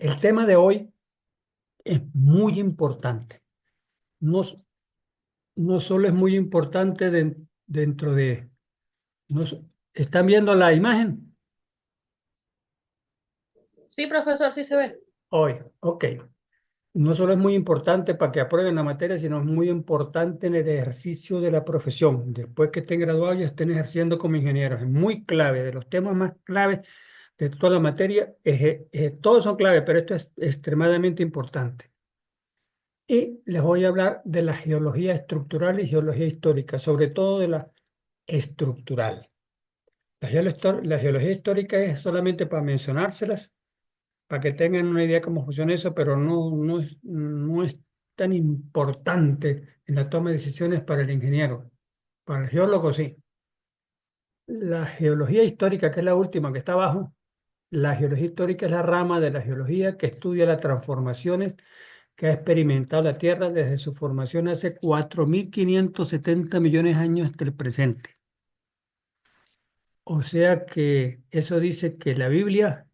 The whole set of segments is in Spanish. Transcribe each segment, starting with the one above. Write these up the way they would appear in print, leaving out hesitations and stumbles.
El tema de hoy es muy importante. No, no solo es muy importante dentro de... no s- ¿Están viendo la imagen? Sí, profesor, sí se ve. Hoy, ok. No solo es muy importante para que aprueben la materia, sino es muy importante en el ejercicio de la profesión. Después que estén graduados y estén ejerciendo como ingenieros. Es muy clave, de los temas más claves de toda la materia. Todos son claves, pero esto es extremadamente importante. Y les voy a hablar de la geología estructural y geología histórica, sobre todo de la estructural. La geología histórica es solamente para mencionárselas, para que tengan una idea de cómo funciona eso, pero no es tan importante en la toma de decisiones para el ingeniero. Para el geólogo sí. La geología histórica, que es la última que está abajo, la geología histórica es la rama de la geología que estudia las transformaciones que ha experimentado la Tierra desde su formación hace 4.570 millones de años hasta el presente. O sea que eso dice que la Biblia,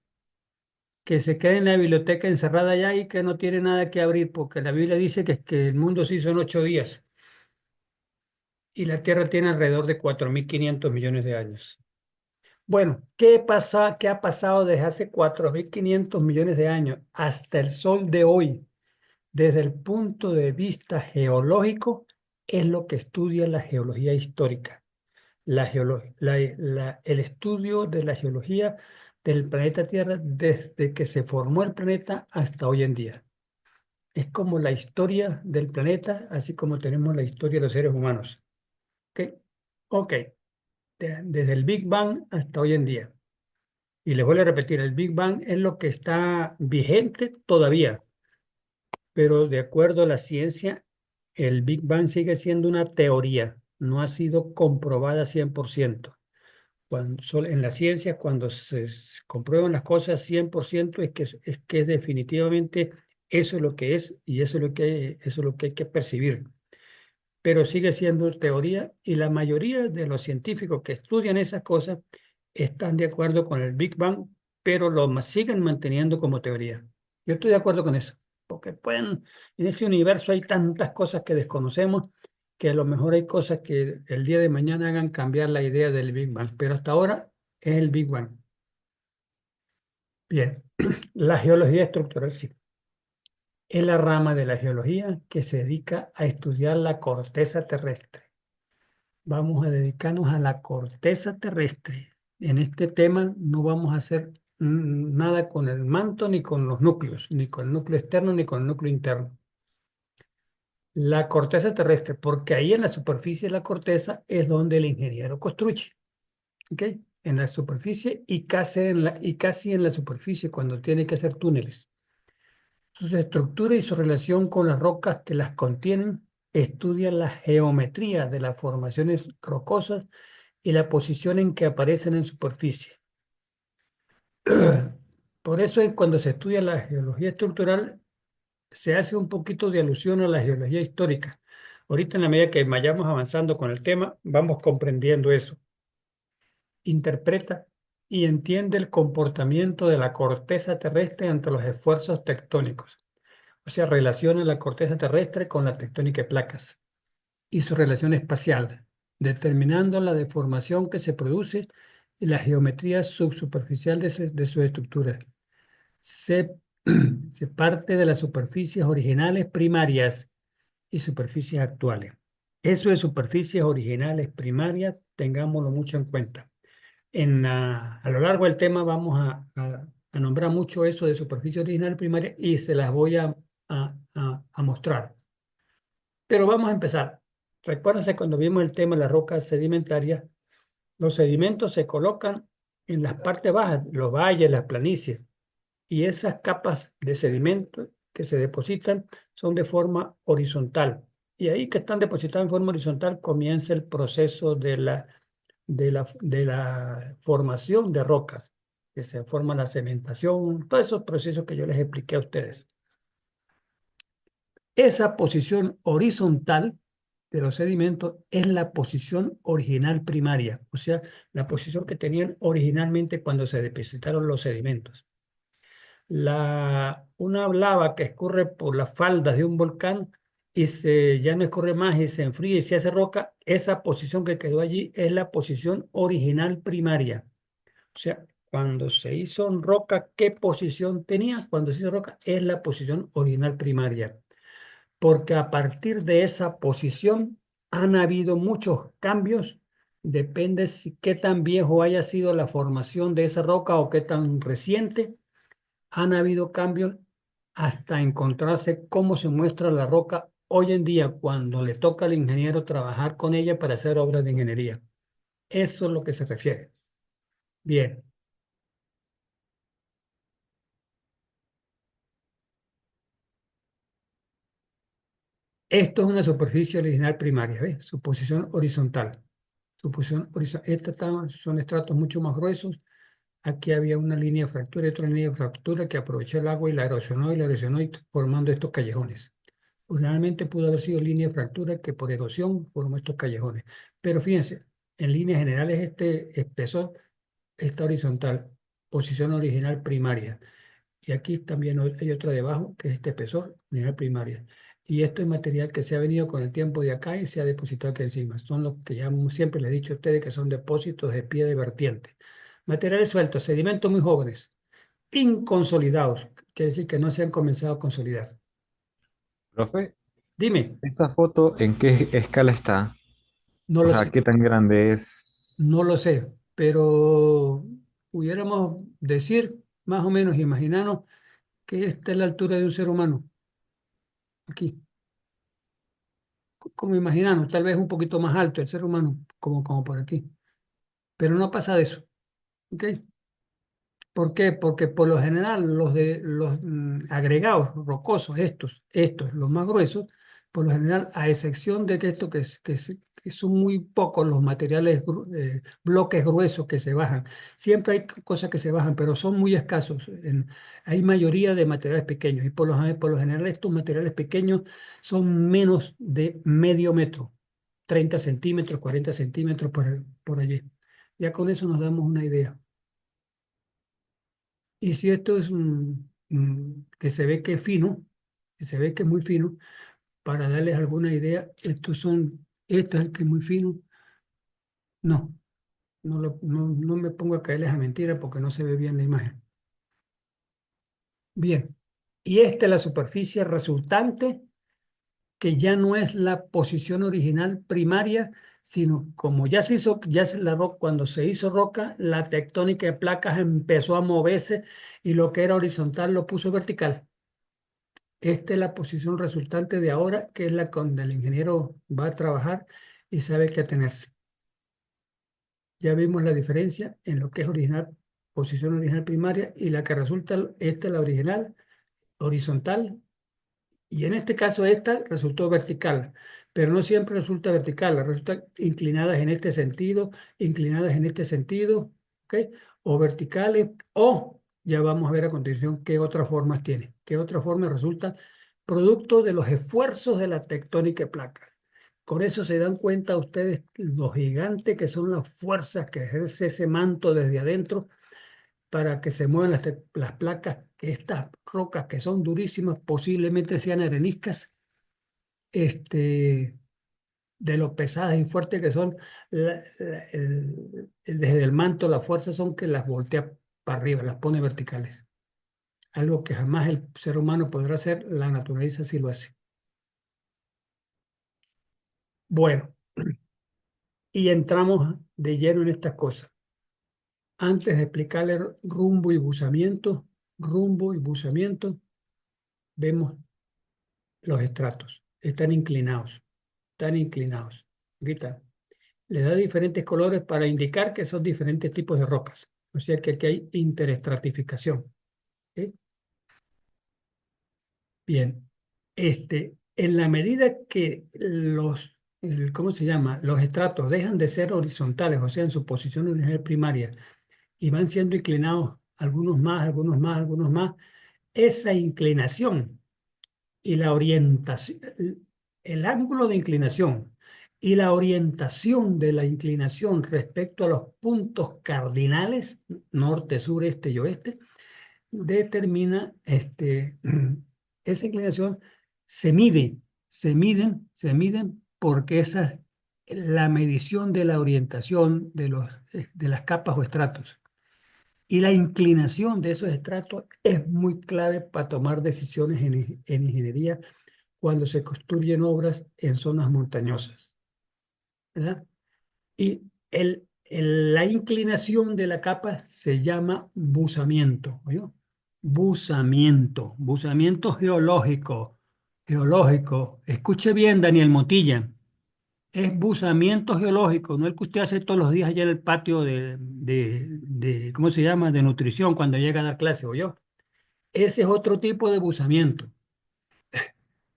que se queda en la biblioteca encerrada allá y que no tiene nada que abrir, porque la Biblia dice que el mundo se hizo en 8 días y la Tierra tiene alrededor de 4.500 millones de años. Bueno, ¿qué ha pasado desde hace 4.500 millones de años hasta el sol de hoy? Desde el punto de vista geológico, es lo que estudia la geología histórica. El estudio de la geología del planeta Tierra desde que se formó el planeta hasta hoy en día. Es como la historia del planeta, así como tenemos la historia de los seres humanos. ¿Ok? Ok, desde el Big Bang hasta hoy en día. Y les voy a repetir, el Big Bang es lo que está vigente todavía, pero de acuerdo a la ciencia, el Big Bang sigue siendo una teoría, no ha sido comprobada 100%. En la ciencia, cuando comprueban las cosas 100%, es que definitivamente eso es lo que es y eso es lo que hay que percibir. Pero sigue siendo teoría y la mayoría de los científicos que estudian esas cosas están de acuerdo con el Big Bang, pero siguen manteniendo como teoría. Yo estoy de acuerdo con eso, porque en ese universo hay tantas cosas que desconocemos que a lo mejor hay cosas que el día de mañana hagan cambiar la idea del Big Bang, pero hasta ahora es el Big Bang. Bien, la geología estructural sí. Es la rama de la geología que se dedica a estudiar la corteza terrestre. Vamos a dedicarnos a la corteza terrestre. En este tema no vamos a hacer nada con el manto, ni con los núcleos, ni con el núcleo externo, ni con el núcleo interno. La corteza terrestre, porque ahí en la superficie de la corteza es donde el ingeniero construye. ¿Ok? En la superficie y casi en la superficie cuando tiene que hacer túneles. Su estructura y su relación con las rocas que las contienen estudian la geometría de las formaciones rocosas y la posición en que aparecen en superficie. Por eso cuando se estudia la geología estructural se hace un poquito de alusión a la geología histórica. Ahorita en la medida que vayamos avanzando con el tema, vamos comprendiendo eso. Interpreta y entiende el comportamiento de la corteza terrestre ante los esfuerzos tectónicos. O sea, relaciona la corteza terrestre con la tectónica de placas y su relación espacial, determinando la deformación que se produce y la geometría subsuperficial de su estructura. Se, se parte de las superficies originales primarias y superficies actuales. Eso de superficies originales primarias, tengámoslo mucho en cuenta. A lo largo del tema vamos a nombrar mucho eso de superficie original primaria y se las voy a mostrar. Pero vamos a empezar. Recuérdense cuando vimos el tema de las rocas sedimentarias, los sedimentos se colocan en las partes bajas, los valles, las planicies, y esas capas de sedimento que se depositan son de forma horizontal. Y ahí que están depositadas en forma horizontal comienza el proceso de la formación de rocas, que se forma la cementación, todos esos procesos que yo les expliqué a ustedes. Esa posición horizontal de los sedimentos es la posición original primaria, o sea, la posición que tenían originalmente cuando se depositaron los sedimentos. una lava que escurre por las faldas de un volcán y ya no escurre más y se enfría y se hace roca, esa posición que quedó allí es la posición original primaria. O sea, cuando se hizo en roca, ¿qué posición tenía? Cuando se hizo roca, es la posición original primaria. Porque a partir de esa posición han habido muchos cambios. Depende si qué tan viejo haya sido la formación de esa roca o qué tan reciente. Han habido cambios hasta encontrarse cómo se muestra la roca hoy en día cuando le toca al ingeniero trabajar con ella para hacer obras de ingeniería. Eso es lo que se refiere. Bien. Esto es una superficie original primaria, ¿ves? Su posición horizontal. Su posición horizontal. Son estratos mucho más gruesos. Aquí había una línea de fractura y otra línea de fractura que aprovechó el agua y la erosionó y formando estos callejones. Originalmente pudo haber sido línea de fractura que por erosión formó estos callejones. Pero fíjense, en líneas generales este espesor está horizontal, posición original primaria. Y aquí también hay otra debajo, que es este espesor, unidad primaria. Y esto es material que se ha venido con el tiempo de acá y se ha depositado aquí encima. Son los que ya siempre les he dicho a ustedes que son depósitos de pie de vertiente. Materiales sueltos, sedimentos muy jóvenes, inconsolidados, quiere decir que no se han comenzado a consolidar. Profe, Dime, ¿esa foto en qué escala está? no O lo sea, sé, ¿qué tan grande es? no lo sé, pero pudiéramos decir, más o menos, imaginarnos que esta es la altura de un ser humano, aquí. Como imaginamos, tal vez un poquito más alto el ser humano, como por aquí, pero no pasa de eso, ¿ok? ¿Por qué? Porque por lo general los agregados rocosos, estos, los más gruesos, por lo general, a excepción de que esto que son muy pocos los materiales, bloques gruesos que se bajan. Siempre hay cosas que se bajan, pero son muy escasos. Hay mayoría de materiales pequeños y por lo general estos materiales pequeños son menos de medio metro, 30 centímetros, 40 centímetros por allí. Ya con eso nos damos una idea. Y si esto es que se ve que es fino, que se ve que es muy fino, para darles alguna idea, esto es el que es muy fino. No, no me pongo a caerles a mentira porque no se ve bien la imagen. Bien, y esta es la superficie resultante que ya no es la posición original primaria, sino como ya se hizo, la roca, cuando se hizo roca, la tectónica de placas empezó a moverse y lo que era horizontal lo puso vertical. Esta es la posición resultante de ahora, que es la donde el ingeniero va a trabajar y sabe qué atenerse. Ya vimos la diferencia en lo que es original, posición original primaria y la que resulta, esta es la original, horizontal, y en este caso esta resultó vertical, pero no siempre resulta vertical, resulta inclinadas en este sentido, inclinadas en este sentido, ¿ok? O verticales, o ya vamos a ver a continuación qué otras formas tiene, qué otras formas resulta producto de los esfuerzos de la tectónica de placas. Con eso se dan cuenta ustedes lo gigante que son las fuerzas que ejerce ese manto desde adentro para que se muevan las placas, que estas rocas que son durísimas posiblemente sean areniscas, este, de lo pesadas y fuertes que son, desde el manto las fuerzas son que las voltea para arriba, las pone verticales. Algo que jamás el ser humano podrá hacer, la naturaleza sí lo hace. Bueno, y entramos de lleno en estas cosas. Antes de explicarle rumbo y buzamiento, vemos los estratos. Están inclinados. Ahorita le da diferentes colores para indicar que son diferentes tipos de rocas. O sea que aquí hay interestratificación. ¿Ok? Bien. En la medida que ¿cómo se llama? Los estratos dejan de ser horizontales, o sea, en su posición original primaria, y van siendo inclinados algunos más, algunos más, algunos más, esa inclinación y la orientación, el ángulo de inclinación y la orientación de la inclinación respecto a los puntos cardinales, norte, sur, este y oeste, determina, esa inclinación se miden porque esa es la medición de la orientación de las capas o estratos. Y la inclinación de esos estratos es muy clave para tomar decisiones en ingeniería cuando se construyen obras en zonas montañosas, ¿verdad? Y la inclinación de la capa se llama buzamiento, ¿oyó? Buzamiento geológico, geológico. Escuche bien, Daniel Motilla, es buzamiento geológico, no el que usted hace todos los días allá en el patio ¿cómo se llama? De nutrición cuando llega a dar clase, ¿oyó? Ese es otro tipo de buzamiento.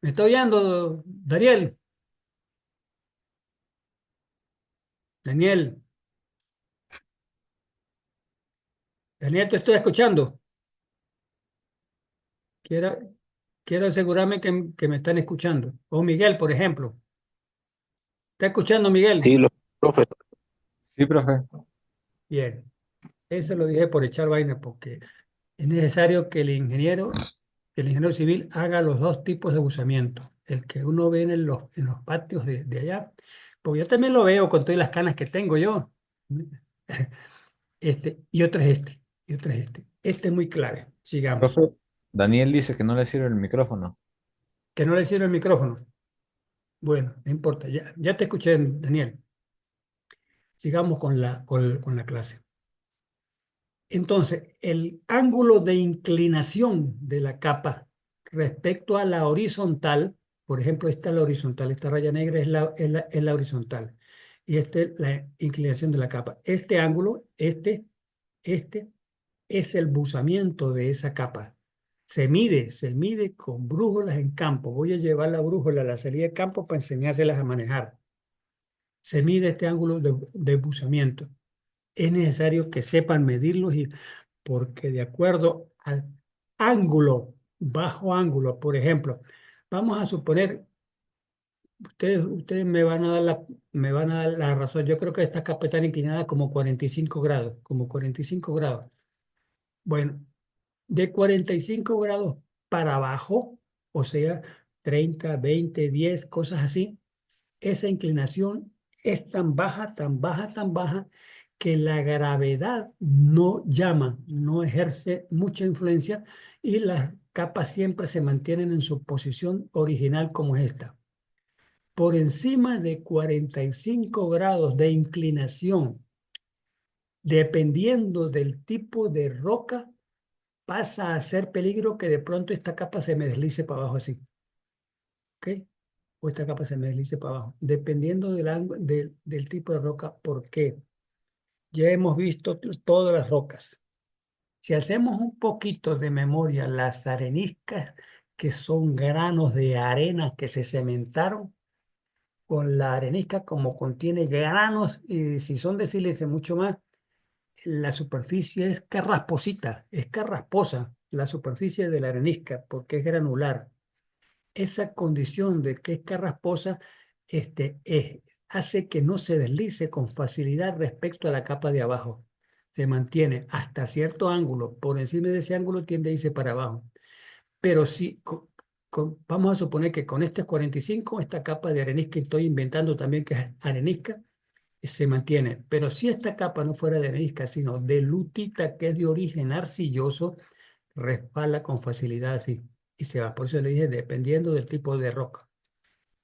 ¿Me está oyendo, Daniel? Daniel, Daniel, te estoy escuchando. Quiero, quiero asegurarme que me están escuchando. O Miguel, por ejemplo. ¿Está escuchando, Miguel? Sí, profe. Sí, profe. Bien. Eso lo dije por echar vaina, porque es necesario que el ingeniero civil haga los dos tipos de buzamiento. El que uno ve en los patios de allá, porque yo también lo veo con todas las canas que tengo yo. Y otro es este, y otro es este. Este es muy clave. Sigamos. Profe, Daniel dice que no le sirve el micrófono. Que no le sirve el micrófono. Bueno, no importa. Ya te escuché, Daniel. Sigamos con la clase. Entonces, el ángulo de inclinación de la capa respecto a la horizontal, por ejemplo, esta es la horizontal, esta raya negra es la horizontal, y esta es la inclinación de la capa. Este ángulo, este, es el buzamiento de esa capa. Se mide con brújulas en campo. Voy a llevar la brújula a la salida de campo para enseñárselas a manejar. Se mide este ángulo de buzamiento. Es necesario que sepan medirlos porque de acuerdo al ángulo, bajo ángulo, por ejemplo, vamos a suponer, ustedes me van a dar la razón, yo creo que esta capa está inclinada como 45 grados, como 45 grados. Bueno, de 45 grados para abajo, o sea, 30, 20, 10, cosas así, esa inclinación es tan baja, tan baja, tan baja, que la gravedad no llama, no ejerce mucha influencia y las capas siempre se mantienen en su posición original como es esta. Por encima de 45 grados de inclinación, dependiendo del tipo de roca, pasa a ser peligro que de pronto esta capa se me deslice para abajo así, ¿ok? O esta capa se me deslice para abajo, dependiendo del tipo de roca. ¿Por qué? Ya hemos visto todas las rocas. Si hacemos un poquito de memoria, las areniscas, que son granos de arena que se cementaron, con la arenisca como contiene granos, y si son de sílice mucho más, la superficie es carrasposita, es carrasposa la superficie de la arenisca porque es granular. Esa condición de que es carrasposa hace que no se deslice con facilidad respecto a la capa de abajo. Se mantiene hasta cierto ángulo. Por encima de ese ángulo tiende a irse para abajo. Pero si vamos a suponer que con este 45, esta capa de arenisca, estoy inventando también que es arenisca, se mantiene. Pero si esta capa no fuera de arenisca, sino de lutita, que es de origen arcilloso, resbala con facilidad así y se va. Por eso le dije, dependiendo del tipo de roca.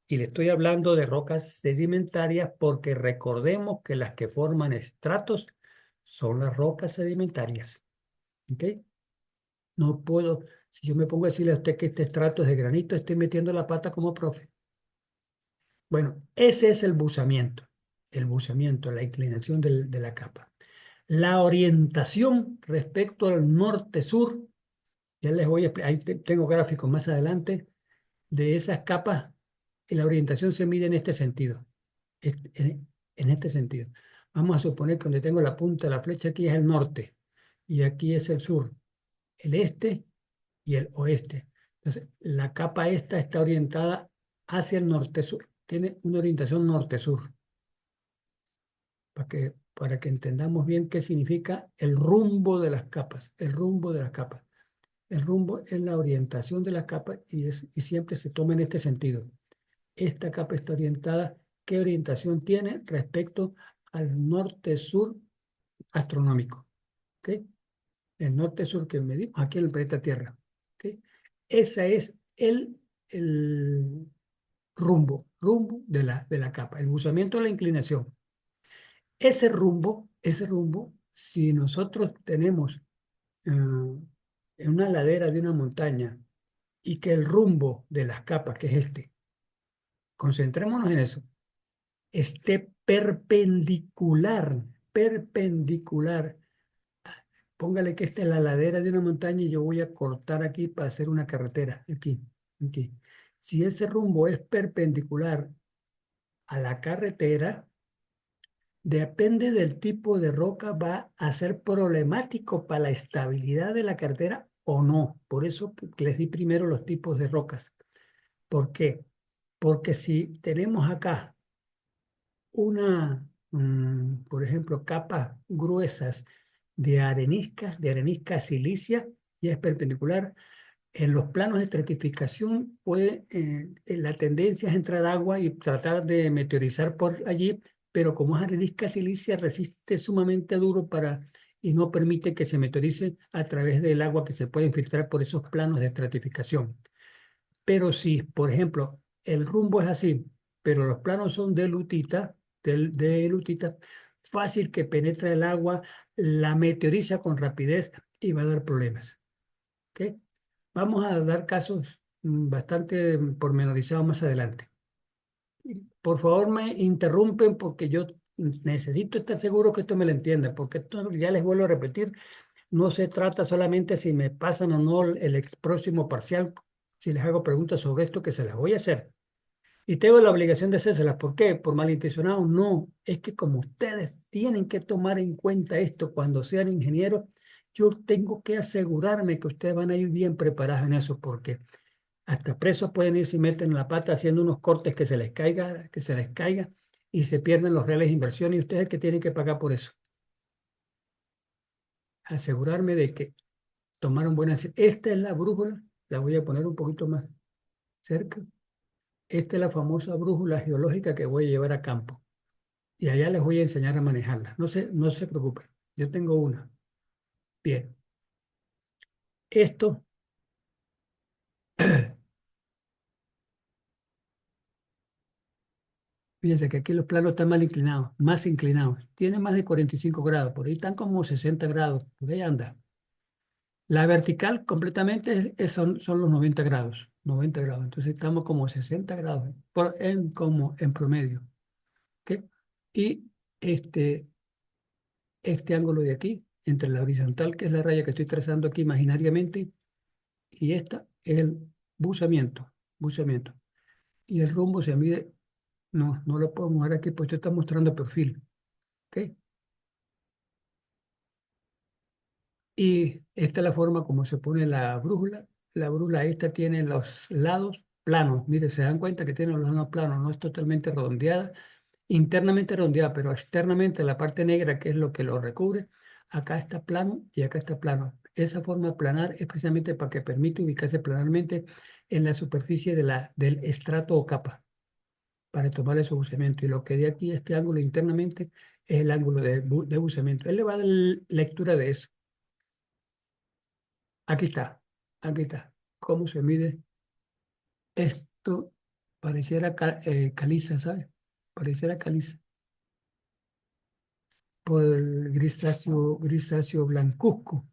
Y le estoy hablando de rocas sedimentarias porque recordemos que las que forman estratos son las rocas sedimentarias. ¿Ok? No puedo, si yo me pongo a decirle a usted que este estrato es de granito, estoy metiendo la pata como profe. Bueno, ese es el buzamiento, la inclinación de la capa. La orientación respecto al norte-sur, ya les voy a explicar, ahí tengo gráficos más adelante de esas capas, y la orientación se mide en este sentido, en este sentido. Vamos a suponer que donde tengo la punta de la flecha aquí es el norte y aquí es el sur, el este y el oeste. Entonces, la capa esta está orientada hacia el norte-sur, tiene una orientación norte-sur, para que entendamos bien qué significa el rumbo de las capas, el rumbo de las capas. El rumbo es la orientación de la capa y siempre se toma en este sentido. Esta capa está orientada, ¿qué orientación tiene respecto al norte-sur astronómico? ¿Ok? El norte-sur que medimos aquí en el planeta Tierra. ¿Ok? Ese es el rumbo de la capa, el buzamiento de la inclinación. Ese rumbo, si nosotros tenemos en una ladera de una montaña y que el rumbo de las capas, que es este, concentrémonos en eso, esté perpendicular. Póngale que esta es la ladera de una montaña y yo voy a cortar aquí para hacer una carretera, aquí. Si ese rumbo es perpendicular a la carretera, depende del tipo de roca, va a ser problemático para la estabilidad de la carretera o no. Por eso que les di primero los tipos de rocas. ¿Por qué? Porque si tenemos acá por ejemplo, capas gruesas de arenisca silicia y es perpendicular, en los planos de estratificación la tendencia es entrar agua y tratar de meteorizar por allí, pero como es arenisca silicia resiste sumamente duro y no permite que se meteorice a través del agua que se puede infiltrar por esos planos de estratificación. Pero si, por ejemplo, el rumbo es así, pero los planos son de lutita, de lutita, fácil que penetre el agua, la meteoriza con rapidez y va a dar problemas. ¿Ok? Vamos a dar casos bastante pormenorizados más adelante. Por favor, me interrumpen porque yo necesito estar seguro que esto me lo entiendan, porque esto, ya les vuelvo a repetir, no se trata solamente si me pasan o no próximo parcial, si les hago preguntas sobre esto, que se las voy a hacer. Y tengo la obligación de hacérselas. ¿Por qué? ¿Por malintencionado? No, es que como ustedes tienen que tomar en cuenta esto cuando sean ingenieros, yo tengo que asegurarme que ustedes van a ir bien preparados en eso, porque hasta presos pueden ir si meten la pata haciendo unos cortes que se les caiga y se pierden los reales de inversión y ustedes que tienen que pagar por eso. Asegurarme de que tomaron buenas. Esta es la brújula, la voy a poner un poquito más cerca. Esta es la famosa brújula geológica que voy a llevar a campo. Y allá les voy a enseñar a manejarla. No se preocupen. Yo tengo una. Bien. Esto, fíjense que aquí los planos están mal inclinados, más inclinados. Tienen más de 45 grados. Por ahí están como 60 grados. Por ahí anda. La vertical completamente son los 90 grados. 90 grados. Entonces estamos como 60 grados como en promedio. ¿Ok? Y este, este ángulo de aquí, entre la horizontal, que es la raya que estoy trazando aquí imaginariamente, y esta es el buzamiento. Y el rumbo se mide, no lo puedo mover aquí, pues esto está mostrando perfil. ¿Ok? Y esta es la forma como se pone la brújula. La brújula esta tiene los lados planos. Mire, se dan cuenta que tiene los lados planos, no es totalmente redondeada, internamente redondeada, pero externamente la parte negra, que es lo que lo recubre, acá está plano y acá está plano. Esa forma planar es precisamente para que permita ubicarse planarmente en la superficie del estrato o capa para tomar ese buceamiento. Y lo que de aquí, este ángulo internamente, es el ángulo de buceamiento. Él le va a dar lectura de eso. Aquí está, aquí está. ¿Cómo se mide? Esto pareciera caliza, ¿sabes? Pareciera caliza. Por el grisáceo blancuzco,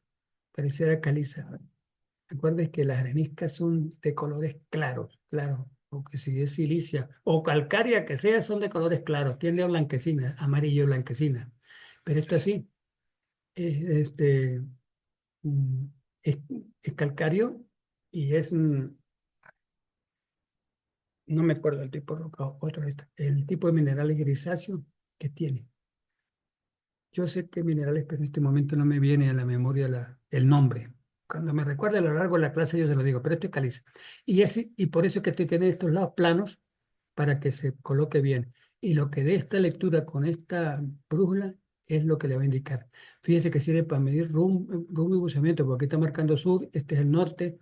pareciera caliza. Recuerden que las areniscas son de colores claros, porque si es silicia o calcárea que sea, son de colores claros, tiende a blanquecina, amarillo blanquecina. Pero esto así, es, mm, es, es calcáreo y no me acuerdo el tipo de roca, el tipo de minerales grisáceo que tiene. Yo sé qué minerales, pero en este momento no me viene a la memoria el nombre. Cuando me recuerde a lo largo de la clase yo se lo digo, pero esto es caliza. Y por eso es que tiene estos lados planos para que se coloque bien. Y lo que dé esta lectura con esta brújula es lo que le va a indicar. Fíjese que sirve para medir rumbo y buceamiento, porque aquí está marcando sur, este es el norte,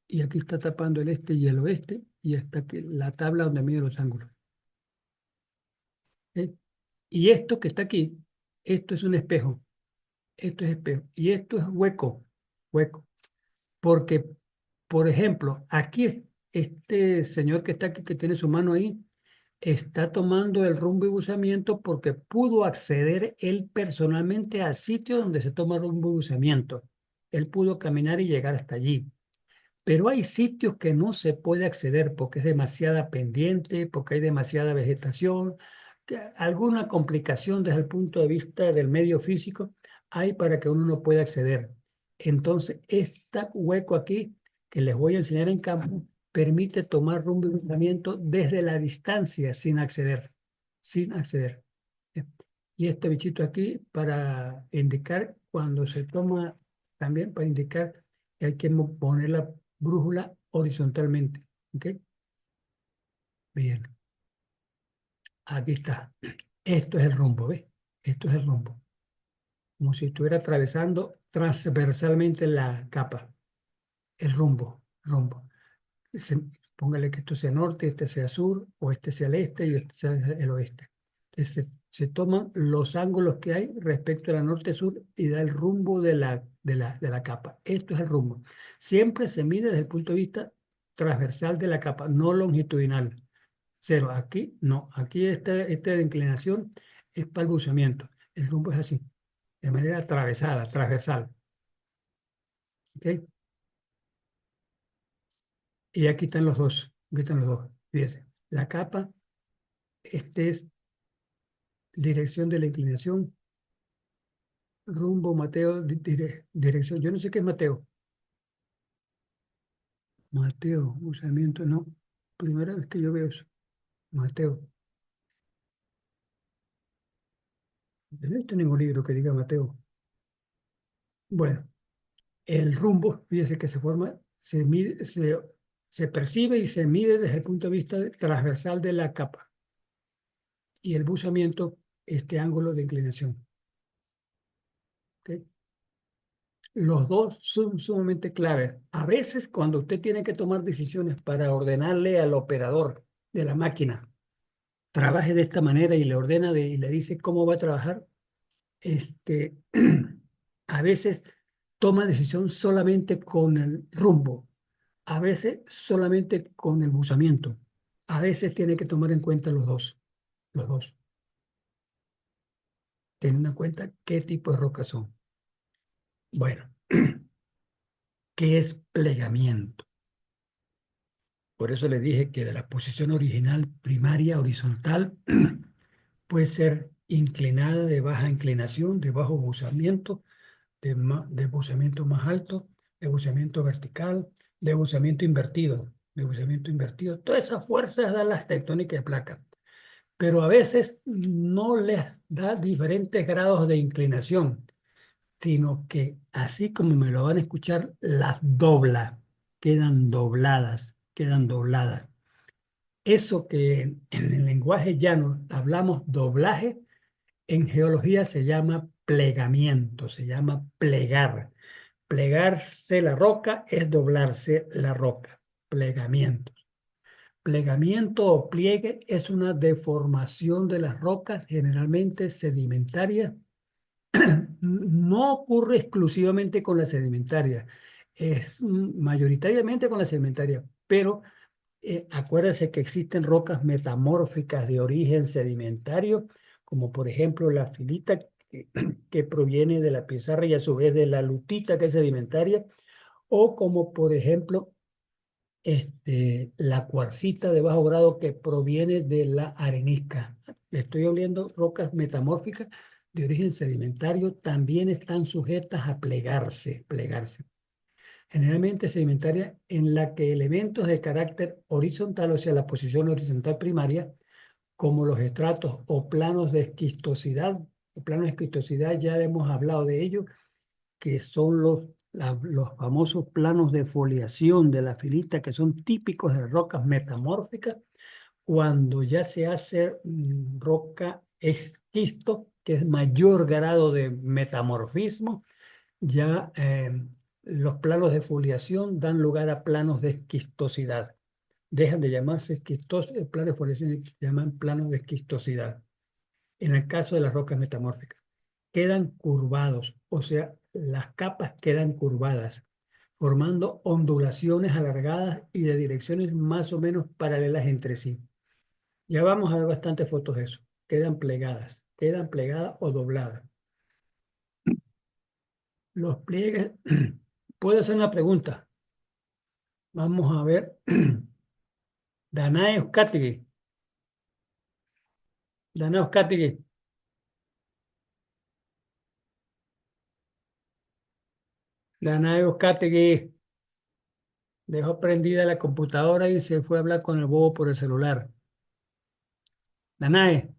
y aquí está tapando el este y el oeste, y está aquí la tabla donde mide los ángulos. ¿Ok? Y esto que está aquí, esto es un espejo, esto es espejo, y esto es hueco, hueco. Porque, por ejemplo, aquí este señor que está aquí, que tiene su mano ahí, está tomando el rumbo y buceamiento porque pudo acceder él personalmente al sitio donde se toma rumbo y buceamiento. Él pudo caminar y llegar hasta allí. Pero hay sitios que no se puede acceder porque es demasiada pendiente, porque hay demasiada vegetación, que alguna complicación desde el punto de vista del medio físico hay para que uno no pueda acceder. Entonces, este hueco aquí, que les voy a enseñar en campo, permite tomar rumbo y buceamiento desde la distancia sin acceder, sin acceder. Y este bichito aquí para indicar cuando se toma, también para indicar que hay que poner la brújula horizontalmente. ¿Ok? Bien, aquí está. Esto es el rumbo, ¿ves? Esto es el rumbo. Como si estuviera atravesando transversalmente la capa. El rumbo, rumbo. Póngale que esto sea norte, este sea sur, o este sea el este y este sea el oeste. Entonces, se toman los ángulos que hay respecto a la norte-sur y da el rumbo de la capa. Esto es el rumbo. Siempre se mide desde el punto de vista transversal de la capa, no longitudinal. Cero. Aquí no. Aquí esta de inclinación es para el buceamiento. El rumbo es así, de manera atravesada, transversal. ¿Ok? Y aquí están los dos. Aquí están los dos. Fíjense. La capa, este es dirección de la inclinación, rumbo, Mateo, dirección. Yo no sé qué es Mateo. Mateo, usamiento, no. Primera vez que yo veo eso. Mateo. No he visto ningún libro que diga Mateo. Bueno, el rumbo, fíjese que se forma, se mide, se percibe y se mide desde el punto de vista transversal de la capa. Y el buzamiento, este ángulo de inclinación. ¿Ok? Los dos son sumamente claves. A veces, cuando usted tiene que tomar decisiones para ordenarle al operador de la máquina, trabaje de esta manera y le ordena y le dice cómo va a trabajar, este, a veces toma decisión solamente con el rumbo, a veces solamente con el buzamiento, a veces tiene que tomar en cuenta los dos, teniendo en cuenta qué tipo de rocas son. Bueno, ¿qué es plegamiento? Por eso le dije que de la posición original primaria horizontal puede ser inclinada, de baja inclinación, de bajo buzamiento, de buzamiento más alto, de buzamiento vertical, de buzamiento invertido, de buzamiento invertido. Todas esas fuerzas dan las tectónicas de placas, pero a veces no les da diferentes grados de inclinación, sino que así como me lo van a escuchar, las dobla, quedan dobladas, quedan dobladas. Eso que en el lenguaje llano hablamos doblaje, en geología se llama plegamiento, se llama plegar. Plegarse la roca es doblarse la roca. Plegamiento. Plegamiento o pliegue es una deformación de las rocas, generalmente sedimentarias. No ocurre exclusivamente con la sedimentaria, es mayoritariamente con la sedimentaria, pero acuérdense que existen rocas metamórficas de origen sedimentario, como por ejemplo la filita que proviene de la pizarra y a su vez de la lutita que es sedimentaria, o como por ejemplo la cuarcita de bajo grado que proviene de la arenisca. Estoy hablando rocas metamórficas de origen sedimentario, también están sujetas a plegarse. Generalmente sedimentaria en la que elementos de carácter horizontal, o sea, la posición horizontal primaria, como los estratos o planos de esquistosidad, ya hemos hablado de ello, que son los famosos planos de foliación de la filita, que son típicos de rocas metamórficas, cuando ya se hace roca esquisto, que es mayor grado de metamorfismo, ya los planos de foliación dan lugar a planos de esquistosidad. Dejan de llamarse esquistosos, el plano de foliación se llaman planos de esquistosidad. En el caso de las rocas metamórficas, quedan curvados, o sea, las capas quedan curvadas, formando ondulaciones alargadas y de direcciones más o menos paralelas entre sí. Ya vamos a ver bastantes fotos de eso. Quedan plegadas o dobladas. Los pliegues, puedo hacer una pregunta. Vamos a ver. Danae Euskatigi. Danae Euskatigi. Danae Euskatigi dejó prendida la computadora y se fue a hablar con el bobo por el celular. Danae.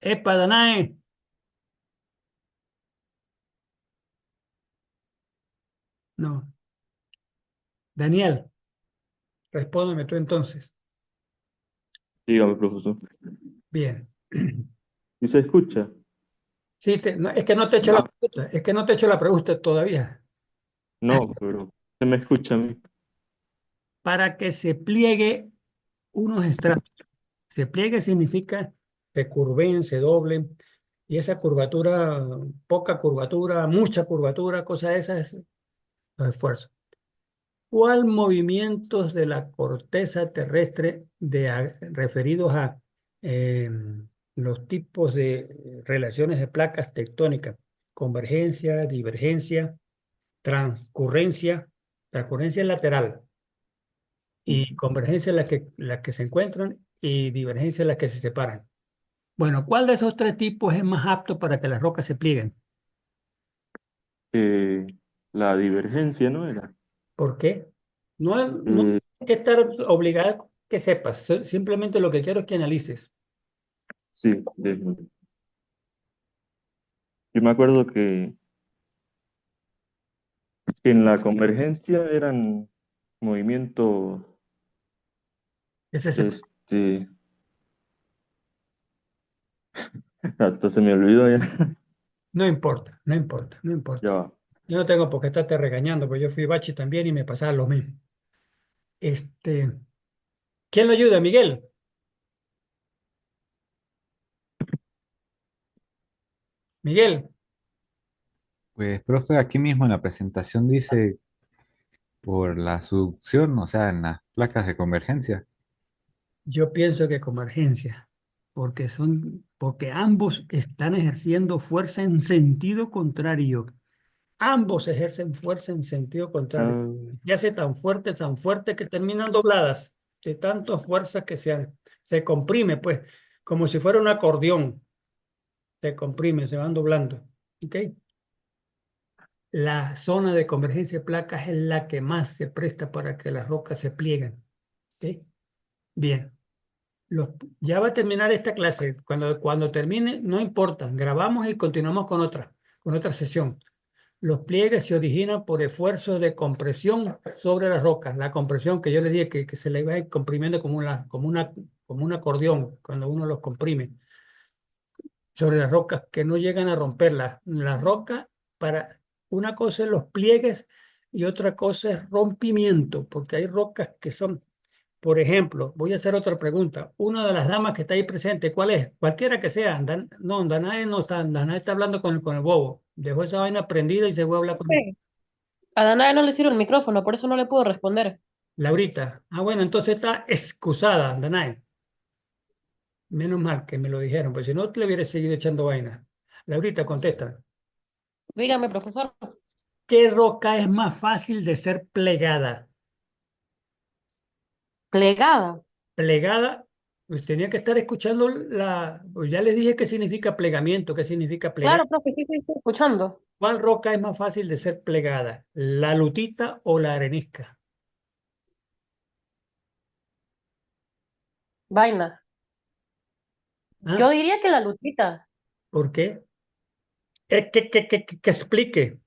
Epa, Danae. No. Daniel, respóndeme tú entonces. Dígame, profesor. Bien. ¿Y se escucha? Sí, no, es que no te he hecho la Ah, pregunta. Es que no te he hecho la pregunta todavía. no, pero se me escucha a mí. Para que se pliegue unos estratos. Se pliegue significa se curven, se doblen. Y esa curvatura, poca curvatura, mucha curvatura, cosa de esas, los esfuerzos. ¿Cuál movimientos de la corteza terrestre referidos a eh, los tipos de relaciones de placas tectónicas? Convergencia, divergencia, transcurrencia. Transcurrencia es lateral y convergencia es la que se encuentran y divergencia es la que se separan. Bueno, ¿cuál de esos tres tipos es más apto para que las rocas se plieguen? Eh, la divergencia, ¿no era? ¿Por qué? No Eh, hay que estar obligado que sepas, simplemente lo que quiero es que analices. sí, yo me acuerdo que en la convergencia eran movimientos, Ese se- este, hasta se me olvidó ya. no importa, no importa, no Ya importa. va. Yo no tengo por qué estarte regañando, porque yo fui bachi también y me pasaba lo mismo. Este, ¿Quién lo ayuda, Miguel? Miguel, Pues, profe, aquí mismo en la presentación dice por la succión, o sea, en las placas de convergencia. yo pienso que convergencia, porque ambos están ejerciendo fuerza en sentido contrario. Ambos ejercen fuerza en sentido contrario. Ah, Y hace tan fuerte que terminan dobladas de tanta fuerza que se comprime, pues, como si fuera un acordeón. Se comprime, se van doblando. ¿Ok? La zona de convergencia de placas es la que más se presta para que las rocas se plieguen. ¿Ok? Bien. Los- ya va a terminar esta clase. Cuando termine, no importa. Grabamos y continuamos con otra sesión. Los pliegues se originan por esfuerzos de compresión sobre las rocas. La compresión que yo les dije que se le va a ir comprimiendo como un acordeón cuando uno los comprime sobre las rocas que no llegan a romperlas. La roca, para una cosa es los pliegues y otra cosa es rompimiento, porque hay rocas que son, por ejemplo, voy a hacer otra pregunta. Una de las damas que está ahí presente, ¿cuál es? Cualquiera que sea. No, Danae no está, Danae está hablando con el bobo. Dejó esa vaina prendida y se fue a hablar con Sí. A Danae no le sirve el micrófono, por eso no le puedo responder. Laurita. Ah, bueno, entonces está excusada, Danae. Menos mal que me lo dijeron, pues si no te le hubiera seguido echando vaina. Laurita, contesta. Dígame, profesor. ¿Qué roca es más fácil de ser plegada? Plegada. Plegada, pues tenía que estar escuchando pues ya les dije qué significa plegamiento, qué significa plegar. Claro, profe, sí, sí, estoy escuchando. ¿Cuál roca es más fácil de ser plegada? ¿La lutita o la arenisca? Vaina. ¿Ah? Yo diría que la lutita. ¿Por qué? Que explique.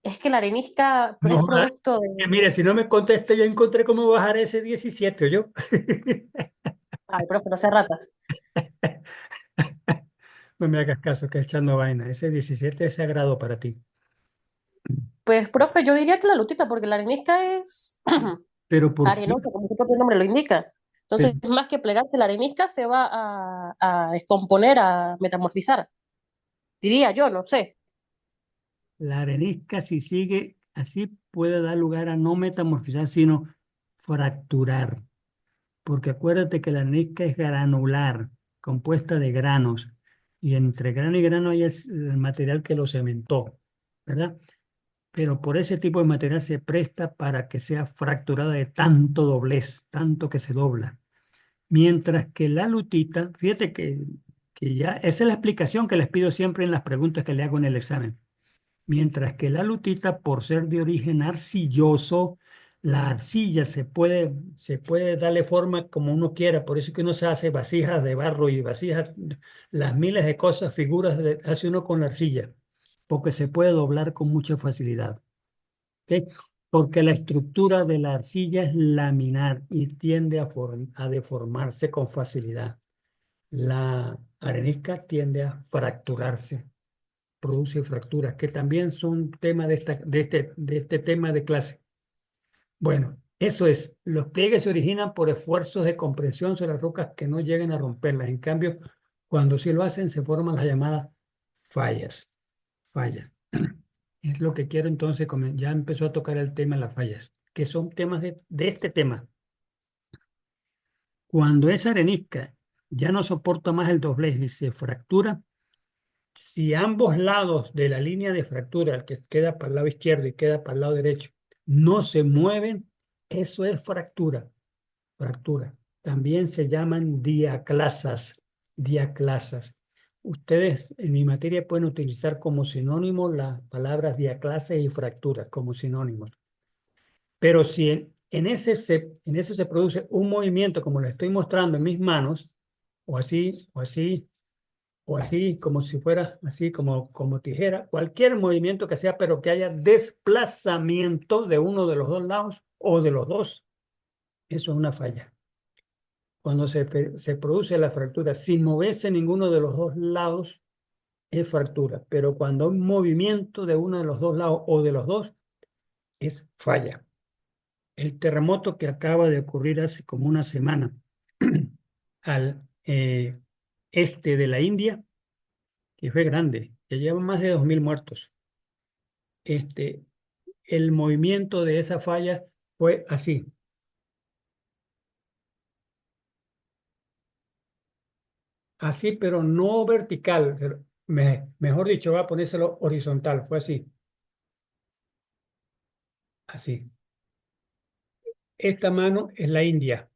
Es que la arenisca No, es producto de... mire, si no me contesta, yo encontré cómo bajar ese 17, yo. Ay, profe, no sea rata. No me hagas caso, que echando vaina. Ese 17 es sagrado para ti. Pues, profe, yo diría que la lutita, porque la arenisca es Pero ¿por qué? arenosa, como su propio nombre lo indica. Pero Entonces, más que plegarse, la arenisca se va a descomponer, a metamorfizar. Diría yo, no sé. la arenisca, si sigue así, puede dar lugar a no metamorfizar, sino fracturar. Porque acuérdate que la arenisca es granular, compuesta de granos. Y entre grano y grano hay el material que lo cementó, ¿verdad? Pero por ese tipo de material se presta para que sea fracturada de tanto doblez, tanto que se dobla. Mientras que la lutita, fíjate que ya, esa es la explicación que les pido siempre en las preguntas que le hago en el examen. Mientras que la lutita, por ser de origen arcilloso, la arcilla se puede darle forma como uno quiera. Por eso es que uno se hace vasijas de barro y vasijas, las miles de cosas, figuras hace uno con la arcilla, porque se puede doblar con mucha facilidad. ¿Ok? Porque la estructura de la arcilla es laminar y tiende a deformarse con facilidad. La arenisca tiende a fracturarse, produce fracturas, que también son tema de este tema de clase. Bueno, eso es, los pliegues se originan por esfuerzos de compresión sobre las rocas que no llegan a romperlas. En cambio, cuando sí lo hacen, se forman las llamadas fallas. Fallas. Es lo que quiero entonces, ya empezó a tocar el tema de las fallas, que son temas de este tema. Cuando esa arenisca ya no soporta más el doblez y se fractura, si ambos lados de la línea de fractura, el que queda para el lado izquierdo y queda para el lado derecho, no se mueven, eso es fractura. Fractura. También se llaman diaclasas. Diaclasas. Ustedes en mi materia pueden utilizar como sinónimo las palabras diaclases y fracturas como sinónimos. Pero si en ese se produce un movimiento como lo estoy mostrando en mis manos, o así, o así, o así, como si fuera así, como tijera, cualquier movimiento que sea, pero que haya desplazamiento de uno de los dos lados o de los dos, eso es una falla. Cuando se produce la fractura sin moverse ninguno de los dos lados, es fractura. Pero cuando hay movimiento de uno de los dos lados o de los dos, es falla. El terremoto que acaba de ocurrir hace como una semana al este de la India, que fue grande, que lleva más de 2.000 muertos. Este, el movimiento de esa falla fue así. Así, pero no vertical, pero mejor dicho, va a ponérselo horizontal, fue así, así. Esta mano es la India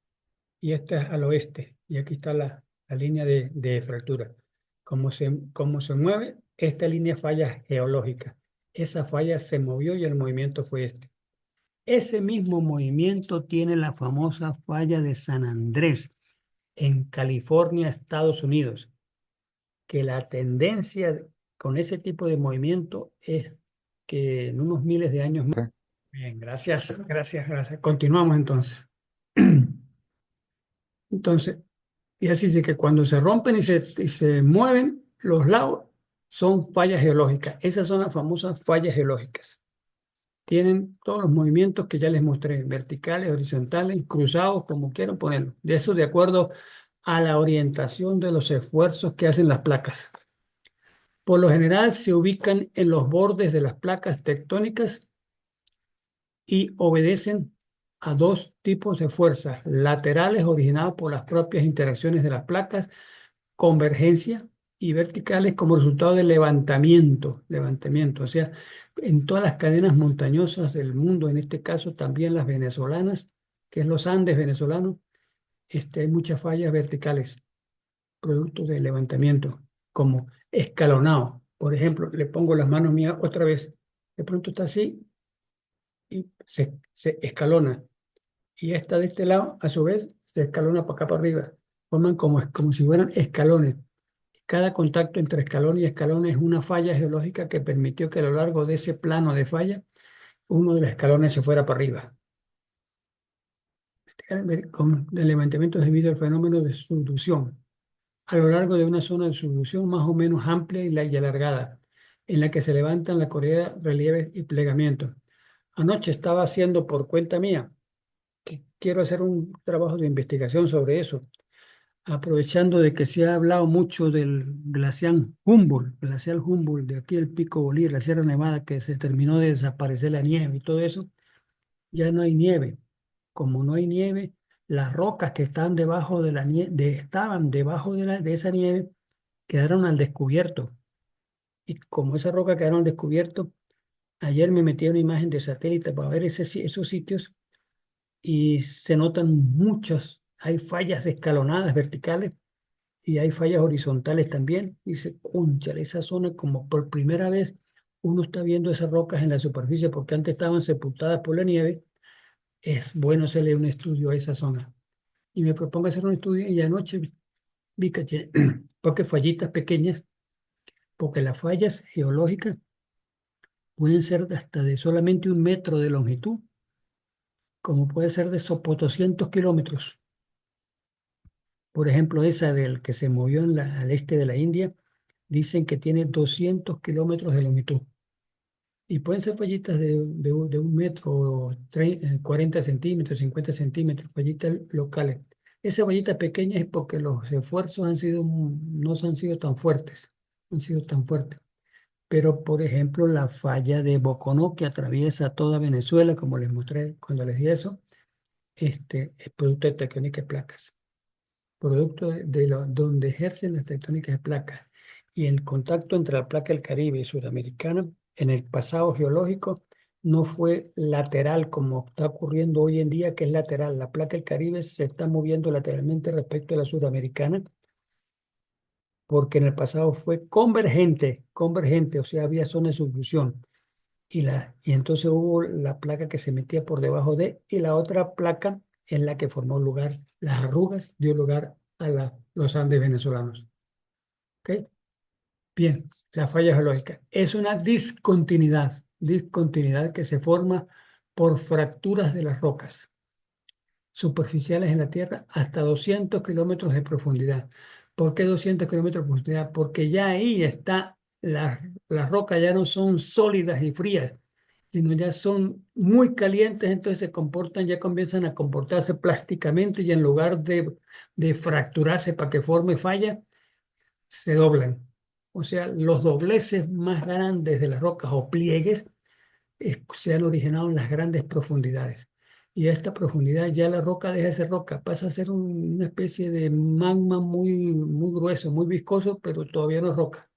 y esta es al oeste, y aquí está la línea de fractura. Como se mueve, esta línea falla geológica. Esa falla se movió y el movimiento fue este. Ese mismo movimiento tiene la famosa falla de San Andrés en California, Estados Unidos, que la tendencia con ese tipo de movimiento es que en unos miles de años más. Sí. Bien, gracias, gracias, gracias. Continuamos entonces. Entonces, y así dice que cuando se rompen y se mueven los lados, son fallas geológicas. Esas son las famosas fallas geológicas. Tienen todos los movimientos que ya les mostré, verticales, horizontales, cruzados, como quieran ponerlo. De eso de acuerdo a la orientación de los esfuerzos que hacen las placas. Por lo general se ubican en los bordes de las placas tectónicas y obedecen a dos tipos de fuerzas: laterales originadas por las propias interacciones de las placas, convergencia, y verticales como resultado de levantamiento. O sea, en todas las cadenas montañosas del mundo, en este caso también las venezolanas, que es los Andes venezolanos, hay muchas fallas verticales, producto de levantamiento, como escalonado. Por ejemplo, le pongo las manos mías otra vez, de pronto está así y se escalona. Y esta de este lado, a su vez, se escalona para acá para arriba. Forman como si fueran escalones. Cada contacto entre escalón y escalón es una falla geológica que permitió que a lo largo de ese plano de falla, uno de los escalones se fuera para arriba. de levantamiento debido al fenómeno de subducción a lo largo de una zona de subducción más o menos amplia y alargada, en la que se levantan la correa, relieves y plegamientos. Anoche estaba haciendo por cuenta mía, que quiero hacer un trabajo de investigación sobre eso, aprovechando de que se ha hablado mucho del glacial Humboldt, de aquí el Pico Bolívar, la Sierra Nevada, que se terminó de desaparecer la nieve y todo eso, ya no hay nieve. Como no hay nieve, las rocas que están debajo de la nieve, estaban debajo de esa nieve, quedaron al descubierto. Y como esas rocas quedaron al descubierto, ayer me metí a una imagen de satélite para ver esos sitios y se notan hay fallas escalonadas verticales y hay fallas horizontales también. Dice, cónchale, esa zona como por primera vez uno está viendo esas rocas en la superficie porque antes estaban sepultadas por la nieve. Es bueno hacerle un estudio a esa zona. Y me propongo hacer un estudio y anoche vi que porque fallitas pequeñas, porque las fallas geológicas pueden ser hasta de solamente 1 metro de longitud, como puede ser de 200 kilómetros. Por ejemplo, esa del que se movió al este de la India, dicen que tiene 200 kilómetros de longitud. Y pueden ser fallitas de 1 metro, 40 centímetros, 50 centímetros, fallitas locales. Esa fallita pequeña es porque los esfuerzos no han sido tan fuertes, no han sido tan fuertes. Pero, por ejemplo, la falla de Boconó, que atraviesa toda Venezuela, como les mostré cuando les di eso, es producto de tectónicas de placas, producto donde ejercen las tectónicas de placas. Y el contacto entre la placa del Caribe y Sudamericana en el pasado geológico no fue lateral como está ocurriendo hoy en día, que es lateral. La placa del Caribe se está moviendo lateralmente respecto a la Sudamericana, porque en el pasado fue convergente, o sea, había zona de subducción. Y entonces hubo la placa que se metía por debajo y la otra placa en la que formó lugar, las arrugas, dio lugar a los Andes venezolanos. ¿Ok? Bien, la falla geológica es una discontinuidad que se forma por fracturas de las rocas superficiales en la Tierra hasta 200 kilómetros de profundidad. ¿Por qué 200 kilómetros de profundidad? Porque ya ahí está, las rocas ya no son sólidas y frías, sino ya son muy calientes, entonces ya comienzan a comportarse plásticamente y en lugar de fracturarse para que forme falla, se doblan. O sea, los dobleces más grandes de las rocas o pliegues se han originado en las grandes profundidades. Y a esta profundidad ya la roca deja de ser roca, pasa a ser una especie de magma muy grueso, muy viscoso, pero todavía no es roca.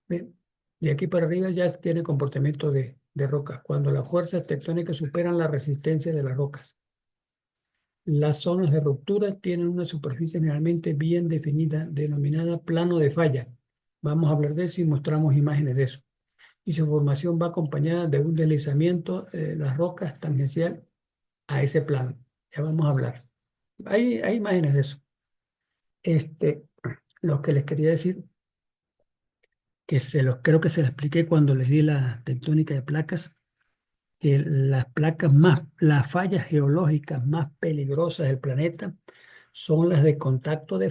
Bien, de aquí para arriba ya tiene comportamiento de roca, cuando las fuerzas tectónicas superan la resistencia de las rocas. Las zonas de ruptura tienen una superficie generalmente bien definida, denominada plano de falla. Vamos a hablar de eso y mostramos imágenes de eso. Y su formación va acompañada de un deslizamiento de las rocas tangencial a ese plano. Ya vamos a hablar. Hay imágenes de eso. Lo que les quería decir, creo que se lo expliqué cuando les di la tectónica de placas, que las fallas geológicas más peligrosas del planeta son las de contacto de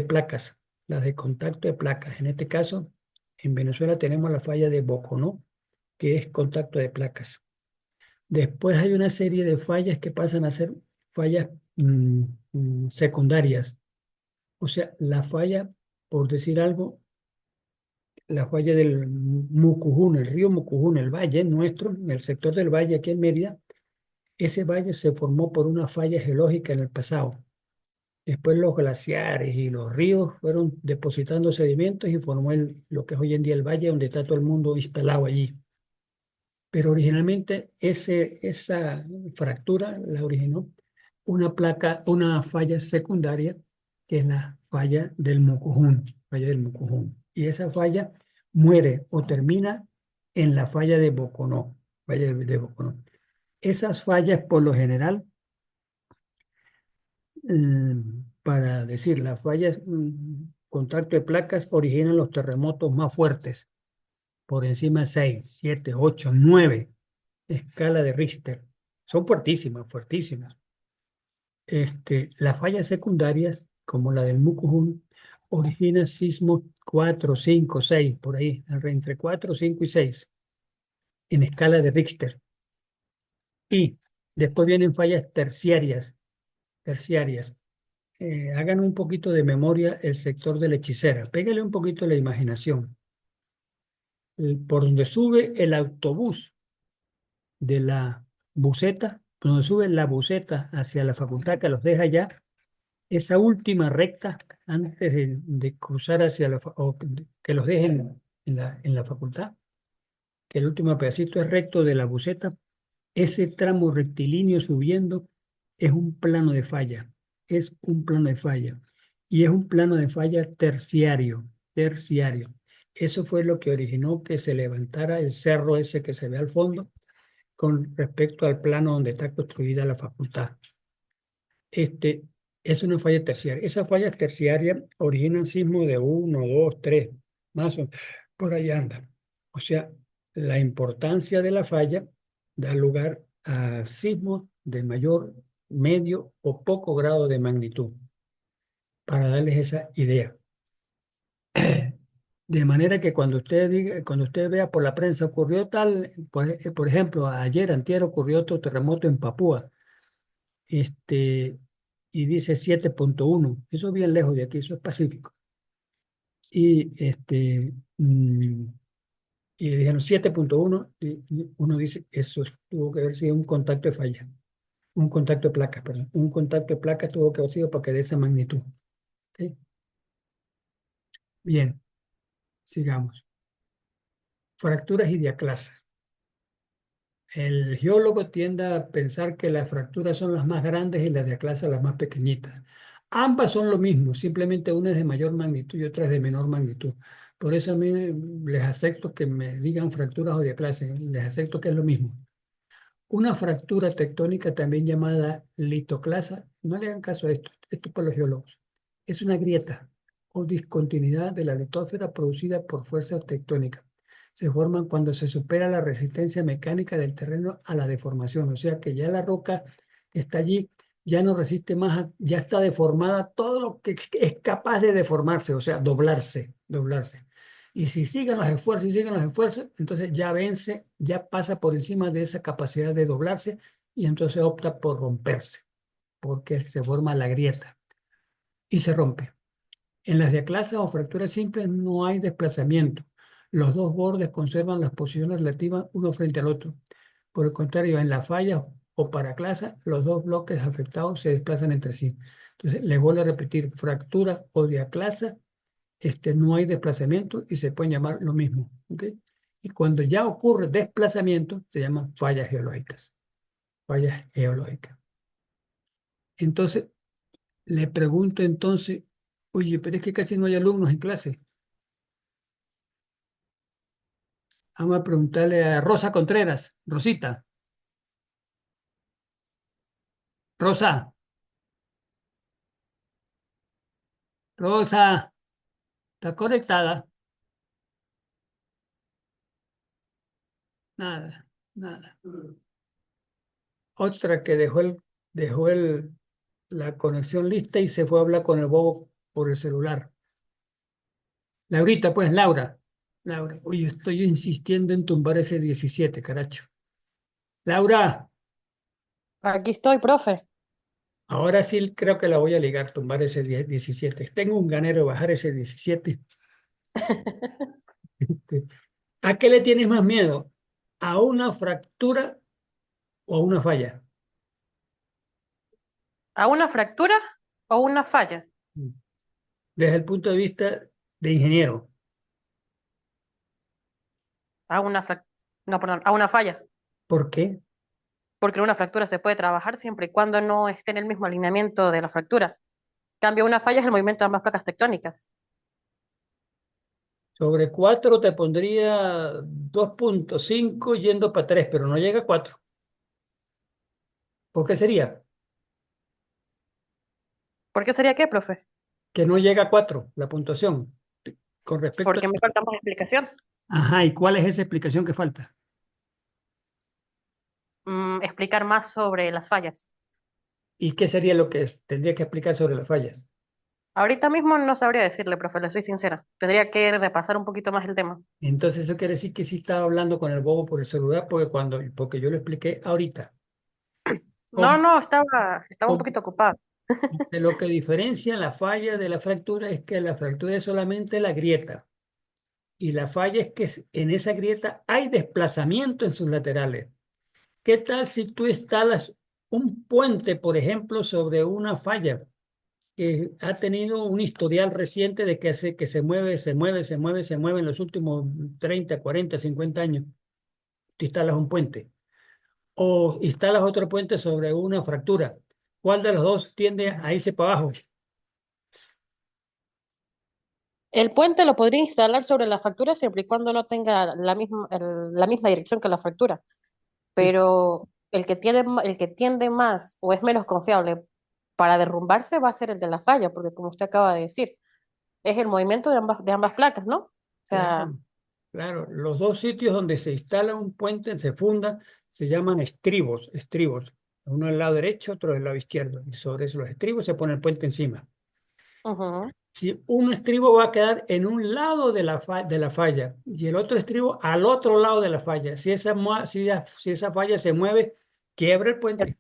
placas, las de contacto de placas. En este caso, en Venezuela tenemos la falla de Boconó, que es contacto de placas. Después hay una serie de fallas que pasan a ser fallas secundarias. O sea, la falla, por decir algo, la falla del Mucujún, el río Mucujún, el valle nuestro, en el sector del valle aquí en Mérida, ese valle se formó por una falla geológica en el pasado. Después los glaciares y los ríos fueron depositando sedimentos y formó lo que es hoy en día el valle, donde está todo el mundo instalado allí. Pero originalmente esa fractura la originó una falla secundaria, que es la falla del Mucujún. Y esa falla muere o termina en la falla de Boconó, Boconó. Esas fallas, por lo general, para decir, las fallas, contacto de placas, originan los terremotos más fuertes, por encima de 6, 7, 8, 9 escala de Richter. Son fuertísimas, fuertísimas. las fallas secundarias, como la del Mucujún, originan sismos 4, 5, 6, por ahí, entre 4, 5 y 6, en escala de Richter. Y después vienen fallas terciarias, terciarias. Hagan un poquito de memoria el sector de la Hechicera. Pégale un poquito la imaginación. Por donde sube el autobús de la buseta, por donde sube la buseta hacia la facultad que los deja allá, esa última recta antes de cruzar hacia que los dejen en la facultad, que el último pedacito es recto de la buseta, ese tramo rectilíneo subiendo es un plano de falla, es un plano de falla y es un plano de falla terciario, terciario. Eso fue lo que originó que se levantara el cerro ese que se ve al fondo con respecto al plano donde está construida la facultad. Este, es una falla terciaria. Esas fallas terciarias originan sismos de 1, 2, 3, más o por ahí andan. O sea, la importancia de la falla da lugar a sismos de mayor, medio o poco grado de magnitud, para darles esa idea. De manera que cuando usted diga, cuando usted vea por la prensa ocurrió tal, por ejemplo, ayer, antier ocurrió otro terremoto en Papúa, este, y dice 7.1, eso es bien lejos de aquí, eso es Pacífico. Y, y dijeron 7.1, y uno dice, eso tuvo que haber sido un contacto de falla, un contacto de placas, perdón, un contacto de placas tuvo que haber sido para que dé esa magnitud. ¿Ok? Bien, sigamos. Fracturas y diaclasas. El geólogo tiende a pensar que las fracturas son las más grandes y las diaclasas las más pequeñitas. Ambas son lo mismo, simplemente una es de mayor magnitud y otra es de menor magnitud. Por eso a mí les acepto que me digan fracturas o diaclasas, les acepto que es lo mismo. Una fractura tectónica, también llamada litoclasa, no le hagan caso a esto, esto es para los geólogos, es una grieta o discontinuidad de la litósfera producida por fuerzas tectónicas. Se forman cuando se supera la resistencia mecánica del terreno a la deformación, o sea que ya la roca que está allí ya no resiste más, ya está deformada todo lo que es capaz de deformarse, o sea, doblarse, doblarse. Y si siguen los esfuerzos y siguen los esfuerzos, entonces ya vence, ya pasa por encima de esa capacidad de doblarse y entonces opta por romperse, porque se forma la grieta y se rompe. En las diaclasas o fracturas simples no hay desplazamiento. Los dos bordes conservan las posiciones relativas uno frente al otro. Por el contrario, en la falla o paraclasa, los dos bloques afectados se desplazan entre sí. Entonces, les vuelvo a repetir, fractura o diaclasa, no hay desplazamiento y se pueden llamar lo mismo. ¿Ok? Y cuando ya ocurre desplazamiento, se llaman fallas geológicas. Fallas geológicas. Entonces, le pregunto entonces, oye, pero es que casi no hay alumnos en clase. Vamos a preguntarle a Rosa Contreras. Rosita. Rosa. Rosa. ¿Está conectada? Nada, nada. Otra que dejó la conexión lista y se fue a hablar con el bobo por el celular. Laurita, pues, Laura. Laura, oye, estoy insistiendo en tumbar ese 17, caracho. Laura, Aquí estoy, profe. ahora sí creo que la voy a ligar, tumbar ese 17. Tengo un ganero bajar ese 17. ¿A qué le tienes más miedo? ¿A una fractura o a una falla? ¿A una fractura o una falla? Desde el punto de vista de ingeniero. No, perdón, a una falla. ¿Por qué? Porque en una fractura se puede trabajar siempre y cuando no esté en el mismo alineamiento de la fractura. Cambio, una falla es el movimiento de ambas placas tectónicas. Sobre 4 te pondría 2.5 yendo para 3, pero no llega a 4. ¿Por qué sería? ¿Por qué sería qué, profe? Que no llega a 4 la puntuación. Con respecto Porque me falta más explicación. Ajá, ¿y cuál es esa explicación que falta? Explicar más sobre las fallas. ¿Y qué sería lo que tendría que explicar sobre las fallas? Ahorita mismo no sabría decirle, profe, le soy sincera. Tendría que repasar un poquito más el tema. Entonces eso quiere decir que sí estaba hablando con el bobo por el celular porque yo lo expliqué ahorita. No, Como- no, estaba un como- poquito ocupada. de lo que diferencia la falla de la fractura es que la fractura es solamente la grieta y la falla es que en esa grieta hay desplazamiento en sus laterales. ¿Qué tal si tú instalas un puente, por ejemplo, sobre una falla que ha tenido un historial reciente de que se mueve, se mueve en los últimos 30, 40, 50 años? Tú instalas un puente o instalas otro puente sobre una fractura. ¿Cuál de los dos tiende a irse para abajo? El puente lo podría instalar sobre la fractura siempre y cuando no tenga la misma dirección que la fractura. Y Pero el que tiende más o es menos confiable para derrumbarse va a ser el de la falla, porque como usted acaba de decir, es el movimiento de ambas placas, ¿no? O sea, claro, claro, los dos sitios donde se instala un puente, se funda, se llaman estribos. Uno del lado derecho, otro del lado izquierdo. Y sobre esos los estribos se pone el puente encima. ujú. Si un estribo va a quedar en un lado de de la falla y el otro estribo al otro lado de la falla, si esa falla se mueve, quiebra el puente.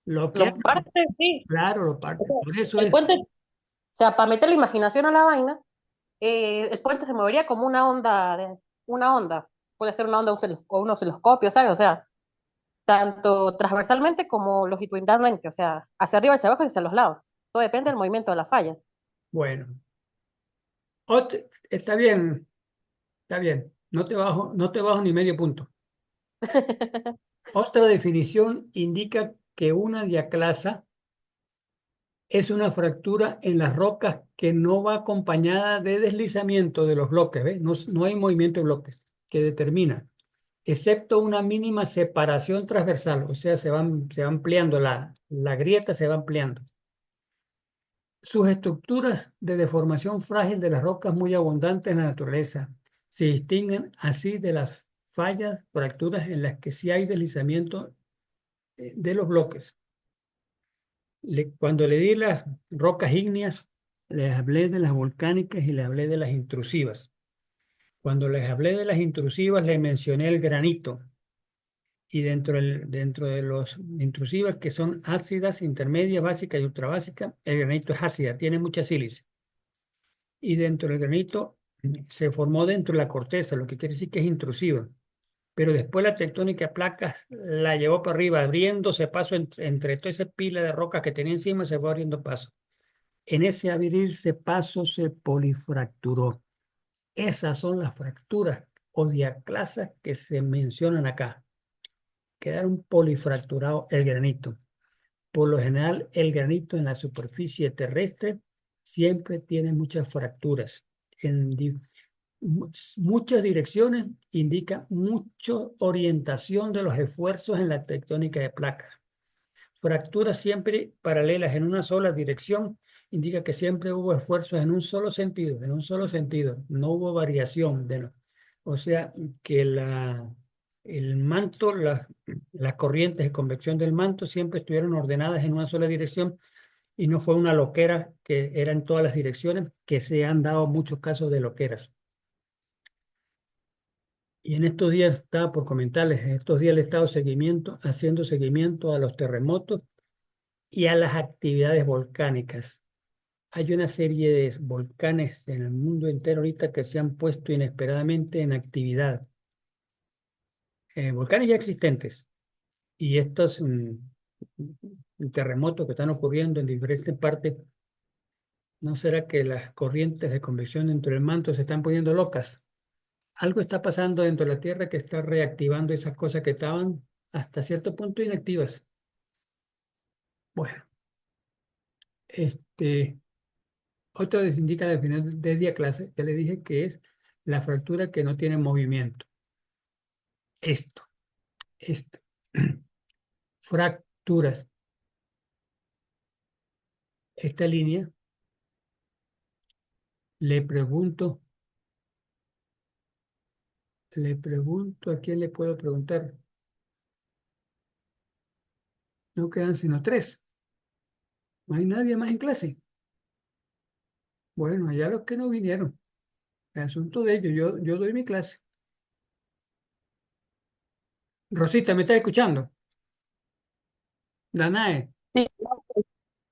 Lo Lo quiebra, parte, sí. claro, lo O parte. sea, Por eso el es, puente, o sea, para meter la imaginación a la vaina, el puente se movería como una onda. Puede ser una onda o un osciloscopio, ¿sabes? O sea, tanto transversalmente como longitudinalmente, o sea, hacia arriba, hacia abajo y hacia los lados. Todo depende del movimiento de la falla. bueno, está bien, no te bajo ni medio punto. Otra definición indica que una diaclasa es una fractura en las rocas que no va acompañada de deslizamiento de los bloques, ¿ves? No, no hay movimiento de bloques que determina, excepto una mínima separación transversal, o sea, se va ampliando la grieta, se va ampliando. Sus estructuras de deformación frágil de las rocas muy abundantes en la naturaleza se distinguen así de las fallas, fracturas en las que sí hay deslizamiento de los bloques. Cuando le di las rocas ígneas, les hablé de las volcánicas y les hablé de las intrusivas. Cuando les hablé de las intrusivas, les mencioné el granito. Y dentro de los intrusivas, que son ácidas, intermedias, básicas y ultrabásicas, el granito es ácida, tiene mucha sílice. Y dentro del granito se formó dentro de la corteza, lo que quiere decir que es intrusiva. Pero después la tectónica de placas la llevó para arriba, abriéndose paso entre toda esa pila de rocas que tenía encima, se fue abriendo paso. En ese abrirse paso se polifracturó. Esas son las fracturas o diaclasas que se mencionan acá. Quedaron polifracturado el granito. Por lo general, el granito en la superficie terrestre siempre tiene muchas fracturas. Muchas direcciones indican mucha orientación de los esfuerzos en la tectónica de placas. Fracturas siempre paralelas en una sola dirección indica que siempre hubo esfuerzos en un solo sentido, en un solo sentido. No hubo variación o sea, que el manto, las corrientes de convección del manto siempre estuvieron ordenadas en una sola dirección y no fue una loquera que era en todas las direcciones, que se han dado muchos casos de loqueras. Y en estos días, estaba por comentarles, en estos días le he estado haciendo seguimiento a los terremotos y a las actividades volcánicas. Hay una serie de volcanes en el mundo entero ahorita que se han puesto inesperadamente en actividad. Volcanes ya existentes y estos terremotos que están ocurriendo en diferentes partes, ¿no será que las corrientes de convección dentro del manto se están poniendo locas? Algo está pasando dentro de la Tierra que está reactivando esas cosas que estaban hasta cierto punto inactivas. Bueno, este, otra indica la definición de día clase, ya le dije que es la fractura que no tiene movimiento. Esto, esto. Fracturas. Esta línea, le pregunto, ¿a quién le puedo preguntar? No quedan sino tres. ¿No hay nadie más en clase? Bueno, allá los que no vinieron. El asunto de ellos, yo doy mi clase. Rosita, ¿me estás escuchando? Danae, Sí,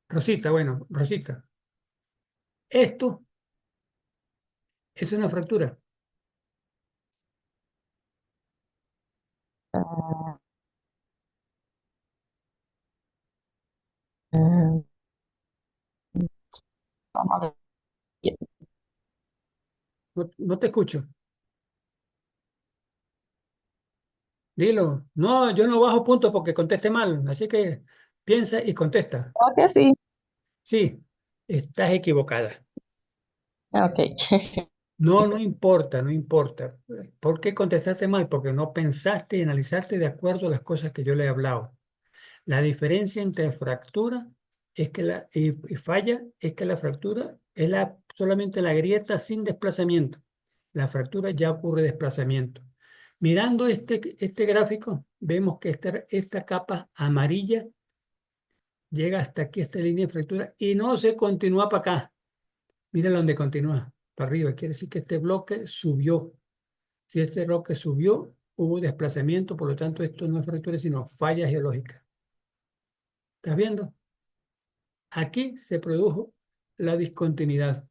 Rosita, bueno, Rosita. Esto es una fractura. mm, vamos a ver. No, no te escucho. Dilo. No, yo no bajo puntos porque conteste mal. Así que piensa y contesta. Creo que sí. Sí, estás equivocada. Ok. No, no importa, no importa. ¿Por qué contestaste mal? Porque no pensaste y analizaste de acuerdo a las cosas que yo le he hablado. La diferencia entre fractura es que y falla es que la fractura es solamente la grieta sin desplazamiento. La fractura ya ocurre desplazamiento. Mirando este gráfico, vemos que esta capa amarilla llega hasta aquí, esta línea de fractura, y no se continúa para acá. Mira dónde continúa, para arriba. Quiere decir que este bloque subió. Si este bloque subió, hubo desplazamiento, por lo tanto, esto no es fractura, sino falla geológica. ¿Estás viendo? Aquí se produjo la discontinuidad.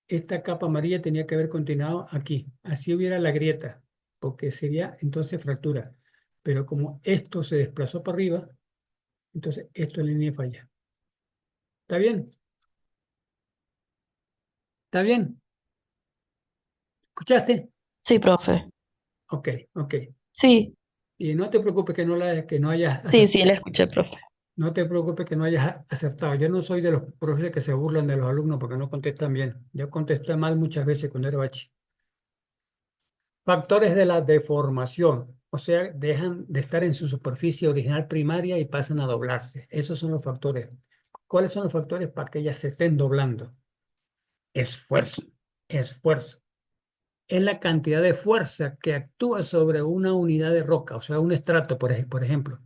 Esta capa amarilla tenía que haber continuado aquí. Así hubiera la grieta, porque sería entonces fractura. Pero como esto se desplazó para arriba, entonces esto es línea de falla. ¿Está bien? ¿Está bien? ¿Escuchaste? Sí, profe. Ok, ok. Sí, Y no te preocupes que no hayas sí, acertado. sí, le escuché, profe. No te preocupes que no hayas acertado. Yo no soy de los profesores que se burlan de los alumnos porque no contestan bien. Yo contesté mal muchas veces cuando era bachi. Factores de la deformación, o sea, dejan de estar en su superficie original primaria y pasan a doblarse. Esos son los factores. ¿Cuáles son los factores para que ellas se estén doblando? Esfuerzo, esfuerzo. Es la cantidad de fuerza que actúa sobre una unidad de roca, o sea, un estrato, por ejemplo,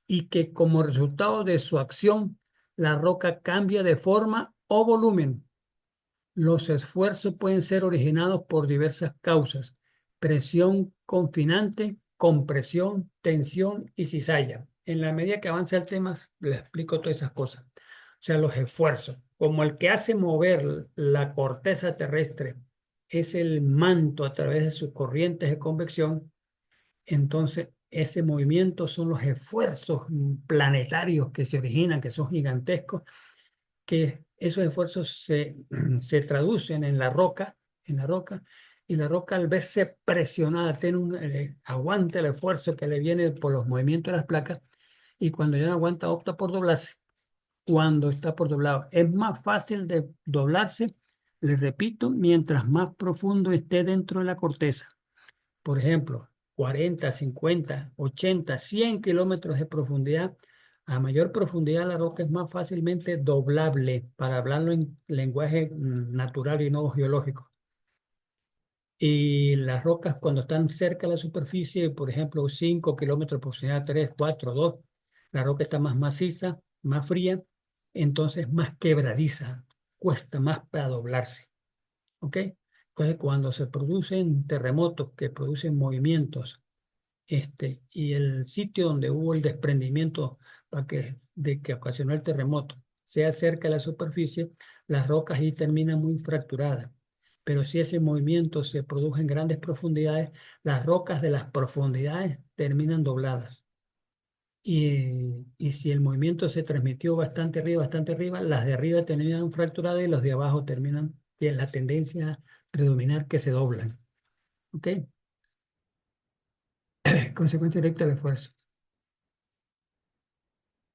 y que como resultado de su acción, la roca cambia de forma o volumen. Los esfuerzos pueden ser originados por diversas causas: presión confinante, compresión, tensión y cizalla. En la medida que avanza el tema, le explico todas esas cosas. O sea, los esfuerzos, como el que hace mover la corteza terrestre es el manto a través de sus corrientes de convección, entonces ese movimiento son los esfuerzos planetarios que se originan, que son gigantescos, que esos esfuerzos se traducen en la roca, y la roca al verse presionada, aguanta el esfuerzo que le viene por los movimientos de las placas, y cuando ya no aguanta, opta por doblarse. Cuando está por doblado, es más fácil de doblarse, les repito, mientras más profundo esté dentro de la corteza. Por ejemplo, 40, 50, 80, 100 kilómetros de profundidad. A mayor profundidad la roca es más fácilmente doblable, para hablarlo en lenguaje natural y no geológico. Y las rocas cuando están cerca de la superficie, por ejemplo, 5 kilómetros de profundidad, 3, 4, 2, la roca está más maciza, más fría, entonces más quebradiza, cuesta más para doblarse. ¿Ok? Entonces, cuando se producen terremotos que producen movimientos, y el sitio donde hubo el desprendimiento de que ocasionó el terremoto sea cerca de la superficie, las rocas ahí terminan muy fracturadas. Pero si ese movimiento se produce en grandes profundidades, las rocas de las profundidades terminan dobladas. Y si el movimiento se transmitió bastante arriba, las de arriba terminan fracturadas y los de abajo tienen la tendencia a predominar que se doblan. ¿Ok? Consecuencia directa del esfuerzo.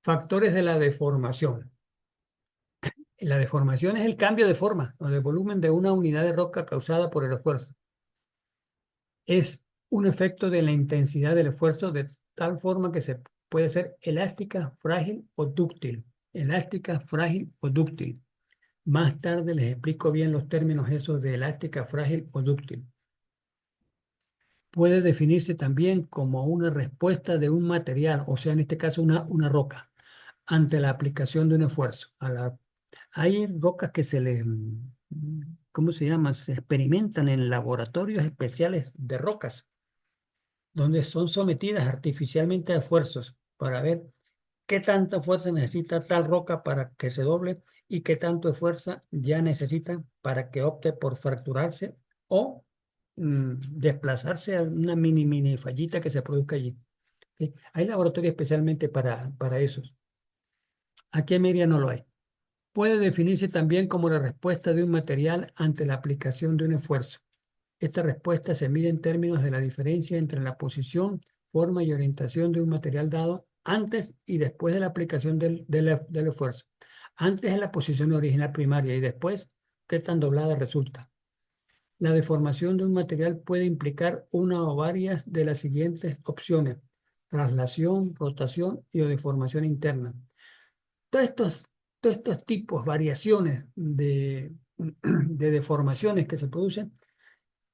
Factores de la deformación. La deformación es el cambio de forma o de volumen de una unidad de roca causada por el esfuerzo. Es un efecto de la intensidad del esfuerzo de tal forma que se puede ser elástica, frágil o dúctil. Elástica, frágil o dúctil. Más tarde les explico bien los términos esos de elástica, frágil o dúctil. Puede definirse también como una respuesta de un material, o sea, en este caso una roca, ante la aplicación de un esfuerzo. Hay rocas que ¿cómo se llama? Se experimentan en laboratorios especiales de rocas, donde son sometidas artificialmente a esfuerzos para ver qué tanta fuerza necesita tal roca para que se doble y qué tanto de fuerza ya necesita para que opte por fracturarse o desplazarse a una mini fallita que se produzca allí. ¿Sí? Hay laboratorios especialmente para eso. Aquí en Mérida no lo hay. Puede definirse también como la respuesta de un material ante la aplicación de un esfuerzo. Esta respuesta se mide en términos de la diferencia entre la posición, forma y orientación de un material dado antes y después de la aplicación del esfuerzo. Antes es la posición original primaria y después qué tan doblada resulta. La deformación de un material puede implicar una o varias de las siguientes opciones: traslación, rotación y o deformación interna. Todos estos, todos estos tipos, variaciones de deformaciones que se producen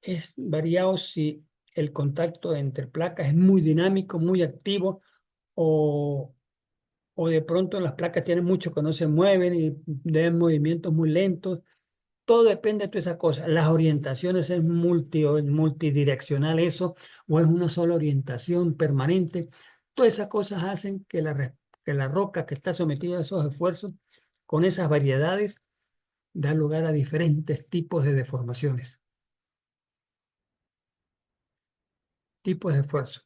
es variado si el contacto entre placas es muy dinámico, muy activo, o, o de pronto las placas tienen mucho que no se mueven y deben movimientos muy lentos. Todo depende de todas esas cosas. Las orientaciones es multidireccional eso, o es una sola orientación permanente. Todas esas cosas hacen que la roca que está sometida a esos esfuerzos, con esas variedades, da lugar a diferentes tipos de deformaciones, tipos de esfuerzo.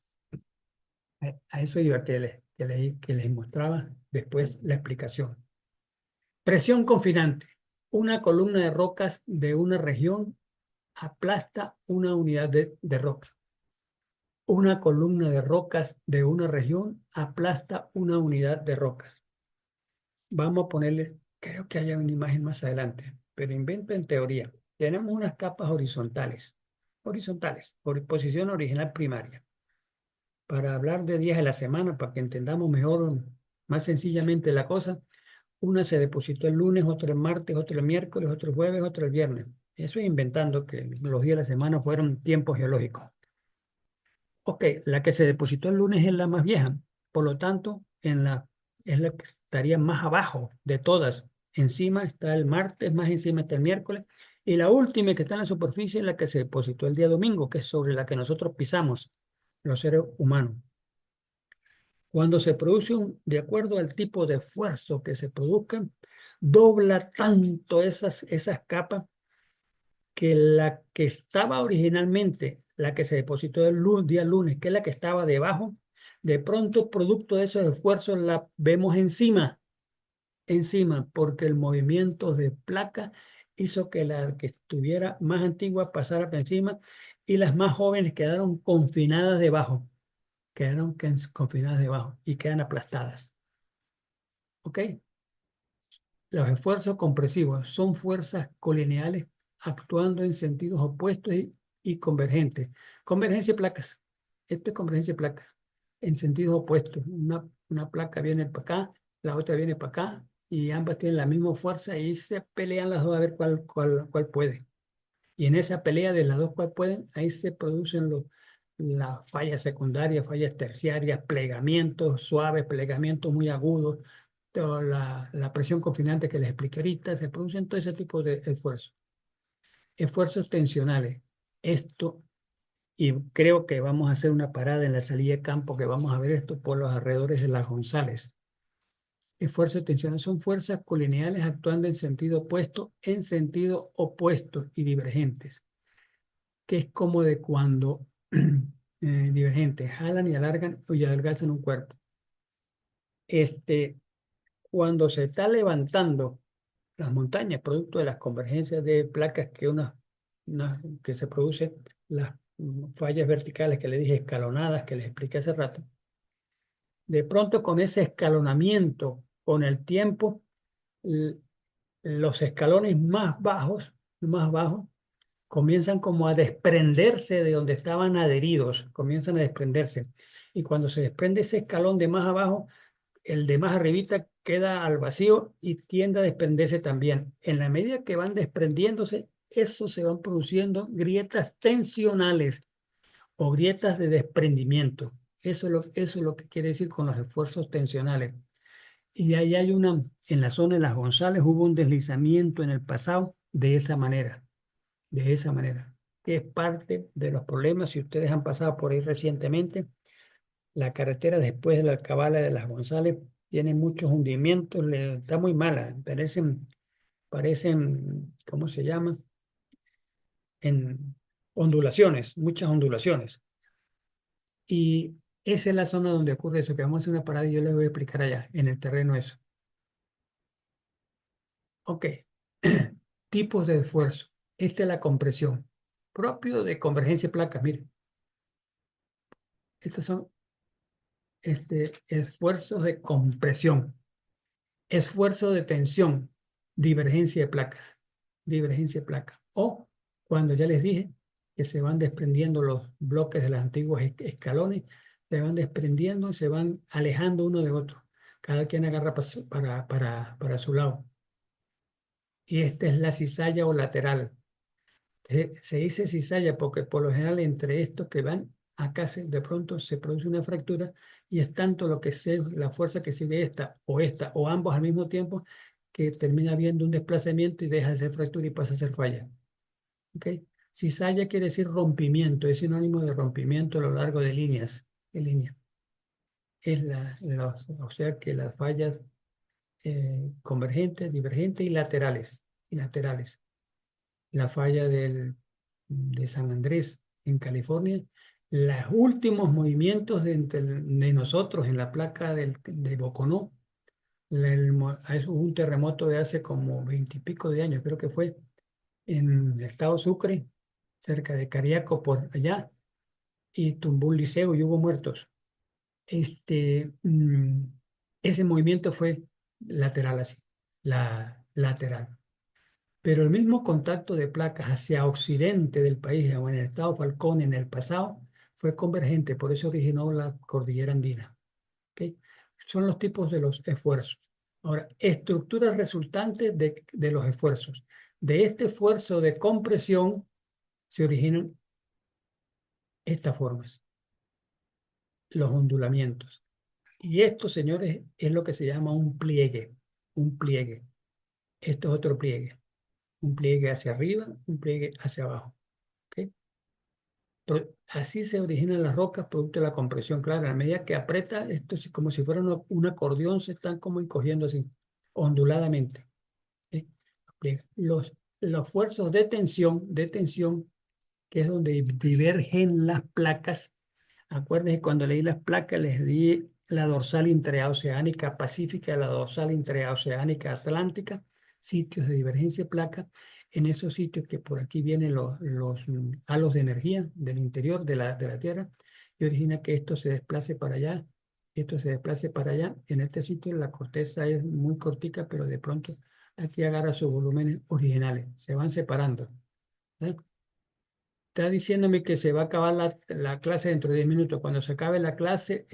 A eso iba que les mostraba después la explicación. Presión confinante. Una columna de rocas de una región aplasta una unidad de roca. Una columna de rocas de una región aplasta una unidad de rocas. Vamos a ponerle, creo que haya una imagen más adelante, pero invento en teoría. Tenemos unas capas horizontales, por posición original primaria. Para hablar de días de la semana, para que entendamos mejor, más sencillamente la cosa, una se depositó el lunes, otra el martes, otra el miércoles, otro el jueves, otra el viernes. Eso es inventando que los días de la semana fueron tiempos geológicos. Ok, la que se depositó el lunes es la más vieja, por lo tanto, es la que estaría más abajo de todas. Encima está el martes, más encima está el miércoles, y la última que está en la superficie es la que se depositó el día domingo, que es sobre la que nosotros pisamos, los seres humanos. Cuando se produce de acuerdo al tipo de esfuerzo que se produzcan, dobla tanto esas capas que la que estaba originalmente, la que se depositó el día lunes, que es la que estaba debajo, de pronto, producto de esos esfuerzos, la vemos encima, porque el movimiento de placa hizo que la que estuviera más antigua pasara por encima y las más jóvenes quedaron confinadas debajo, confinadas debajo y quedan aplastadas. ¿Ok? Los esfuerzos compresivos son fuerzas colineales actuando en sentidos opuestos y convergentes. Convergencia de placas. Esto es convergencia de placas. En sentidos opuestos. Una placa viene para acá, la otra viene para acá, y ambas tienen la misma fuerza y se pelean las dos a ver cuál puede. Y en esa pelea de las dos cuál pueden, ahí se producen las fallas secundarias, fallas terciarias, plegamientos suaves, plegamientos muy agudos, la presión confinante que les expliqué ahorita, se producen todo ese tipo de esfuerzos. Esfuerzos tensionales. Esto, y creo que vamos a hacer una parada en la salida de campo, que vamos a ver esto por los alrededores de las González. Esfuerzos tensionales son fuerzas colineales actuando en sentido opuesto y divergentes, que es como de cuando divergentes jalan y alargan y adelgazan un cuerpo. Cuando se está levantando las montañas, producto de las convergencias de placas que se producen, las fallas verticales que le dije, escalonadas, que les expliqué hace rato, de pronto con ese escalonamiento, con el tiempo, los escalones más bajos, comienzan como a desprenderse de donde estaban adheridos, comienzan a desprenderse. Y cuando se desprende ese escalón de más abajo, el de más arribita queda al vacío y tiende a desprenderse también. En la medida que van desprendiéndose, eso se van produciendo grietas tensionales o grietas de desprendimiento. Eso es lo que quiere decir con los esfuerzos tensionales. Y ahí hay en la zona de Las González hubo un deslizamiento en el pasado de esa manera, que es parte de los problemas. Si ustedes han pasado por ahí recientemente, la carretera después de la Alcabala de Las González tiene muchos hundimientos, está muy mala, parecen, ¿cómo se llama? En ondulaciones, muchas ondulaciones. Y esa es la zona donde ocurre eso, que vamos a hacer una parada y yo les voy a explicar allá, en el terreno eso. Ok. Tipos de esfuerzo. Esta es la compresión. Propio de convergencia de placas, miren. Estos son esfuerzos de compresión. Esfuerzo de tensión. Divergencia de placas. Divergencia de placas. O cuando ya les dije que se van desprendiendo los bloques de los antiguos escalones, se van desprendiendo y se van alejando uno de otro. Cada quien agarra para su lado. Y esta es la cizalla o lateral. Se dice cizalla porque por lo general entre estos que van acá de pronto se produce una fractura y es tanto la fuerza que sigue esta o ambos al mismo tiempo que termina habiendo un desplazamiento y deja de ser fractura y pasa a ser falla. ¿Ok? Cizalla quiere decir rompimiento, es sinónimo de rompimiento a lo largo de líneas. De línea. Es o sea que las fallas convergentes, divergentes y laterales. Y laterales. La falla de San Andrés en California, los últimos movimientos de nosotros en la placa de Boconó, hubo un terremoto de hace como 20 y pico de años, creo que fue en el estado Sucre, cerca de Cariaco, por allá, y tumbó un liceo y hubo muertos. Ese movimiento fue lateral así, lateral. Pero el mismo contacto de placas hacia occidente del país o en el estado Falcón en el pasado fue convergente, por eso originó la cordillera andina. ¿Okay? Son los tipos de los esfuerzos. Ahora, estructuras resultantes de los esfuerzos. De este esfuerzo de compresión se originan estas formas, los ondulamientos. Y esto, señores, es lo que se llama un pliegue. Un pliegue. Esto es otro pliegue. Un pliegue hacia arriba, un pliegue hacia abajo. ¿Okay? Así se originan las rocas producto de la compresión. Claro, a medida que aprieta, esto es como si fuera un acordeón, se están como encogiendo así, onduladamente. ¿Sí? Los esfuerzos de tensión, que es donde divergen las placas. Acuérdense, cuando leí las placas, les di la dorsal intraoceánica pacífica, la dorsal intraoceánica atlántica, sitios de divergencia de placa. En esos sitios que por aquí vienen los halos de energía del interior de la Tierra y origina que esto se desplace para allá, esto se desplace para allá. En este sitio la corteza es muy cortica, pero de pronto aquí agarra sus volúmenes originales, se van separando. ¿Sí? Está diciéndome que se va a acabar la clase dentro de 10 minutos. Cuando se acabe la clase,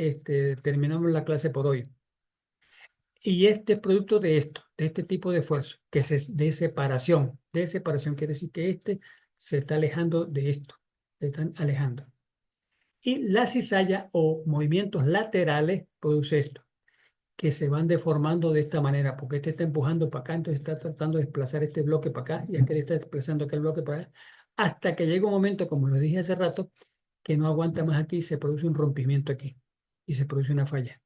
terminamos la clase por hoy. Y este producto de esto, de este tipo de esfuerzo, que es de separación quiere decir que se está alejando de esto, se están alejando. Y la cizalla o movimientos laterales produce esto, que se van deformando de esta manera, porque este está empujando para acá, entonces está tratando de desplazar este bloque para acá y aquel está desplazando aquel bloque para acá, hasta que llega un momento, como lo dije hace rato, que no aguanta más aquí y se produce un rompimiento aquí y se produce una falla.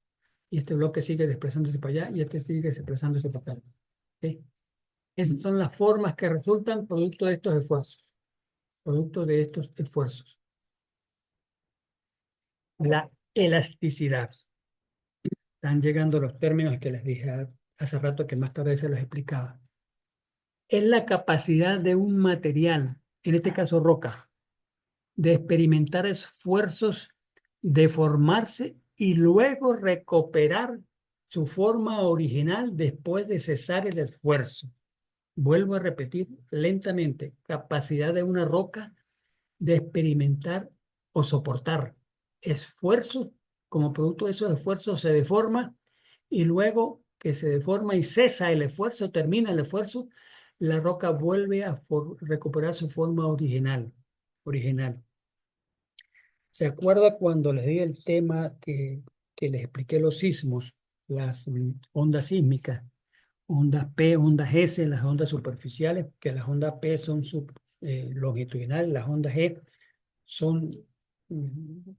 Y este bloque sigue desplazándose para allá y este sigue desplazándose para acá. ¿Okay? Esas son las formas que resultan producto de estos esfuerzos. Producto de estos esfuerzos. La elasticidad. Están llegando los términos que les dije hace rato que más tarde se los explicaba. Es la capacidad de un material, en este caso roca, de experimentar esfuerzos, de formarse y luego recuperar su forma original después de cesar el esfuerzo. Vuelvo a repetir lentamente, capacidad de una roca de experimentar o soportar esfuerzos, como producto de esos esfuerzos se deforma y luego que se deforma y cesa el esfuerzo, termina el esfuerzo, la roca vuelve a recuperar su forma original. ¿Se acuerda cuando les di el tema que les expliqué los sismos? las ondas sísmicas, ondas P, ondas S, las ondas superficiales, que las ondas P son longitudinales, las ondas G son mm,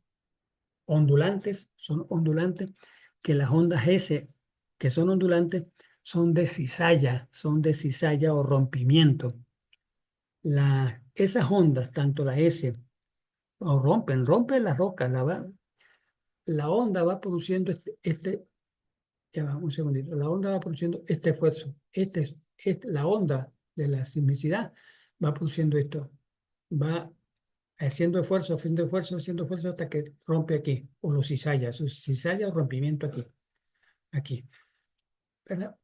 son ondulantes, que las ondas S, que son ondulantes, son de cizalla o rompimiento. Esas ondas, tanto la S, o rompen la roca, la onda va produciendo ya va, un segundito, la onda va produciendo este esfuerzo, la onda de la sismicidad va produciendo esto, va haciendo esfuerzo, haciendo esfuerzo hasta que rompe aquí, o lo cizalla, su cizalla o rompimiento aquí, ¿verdad?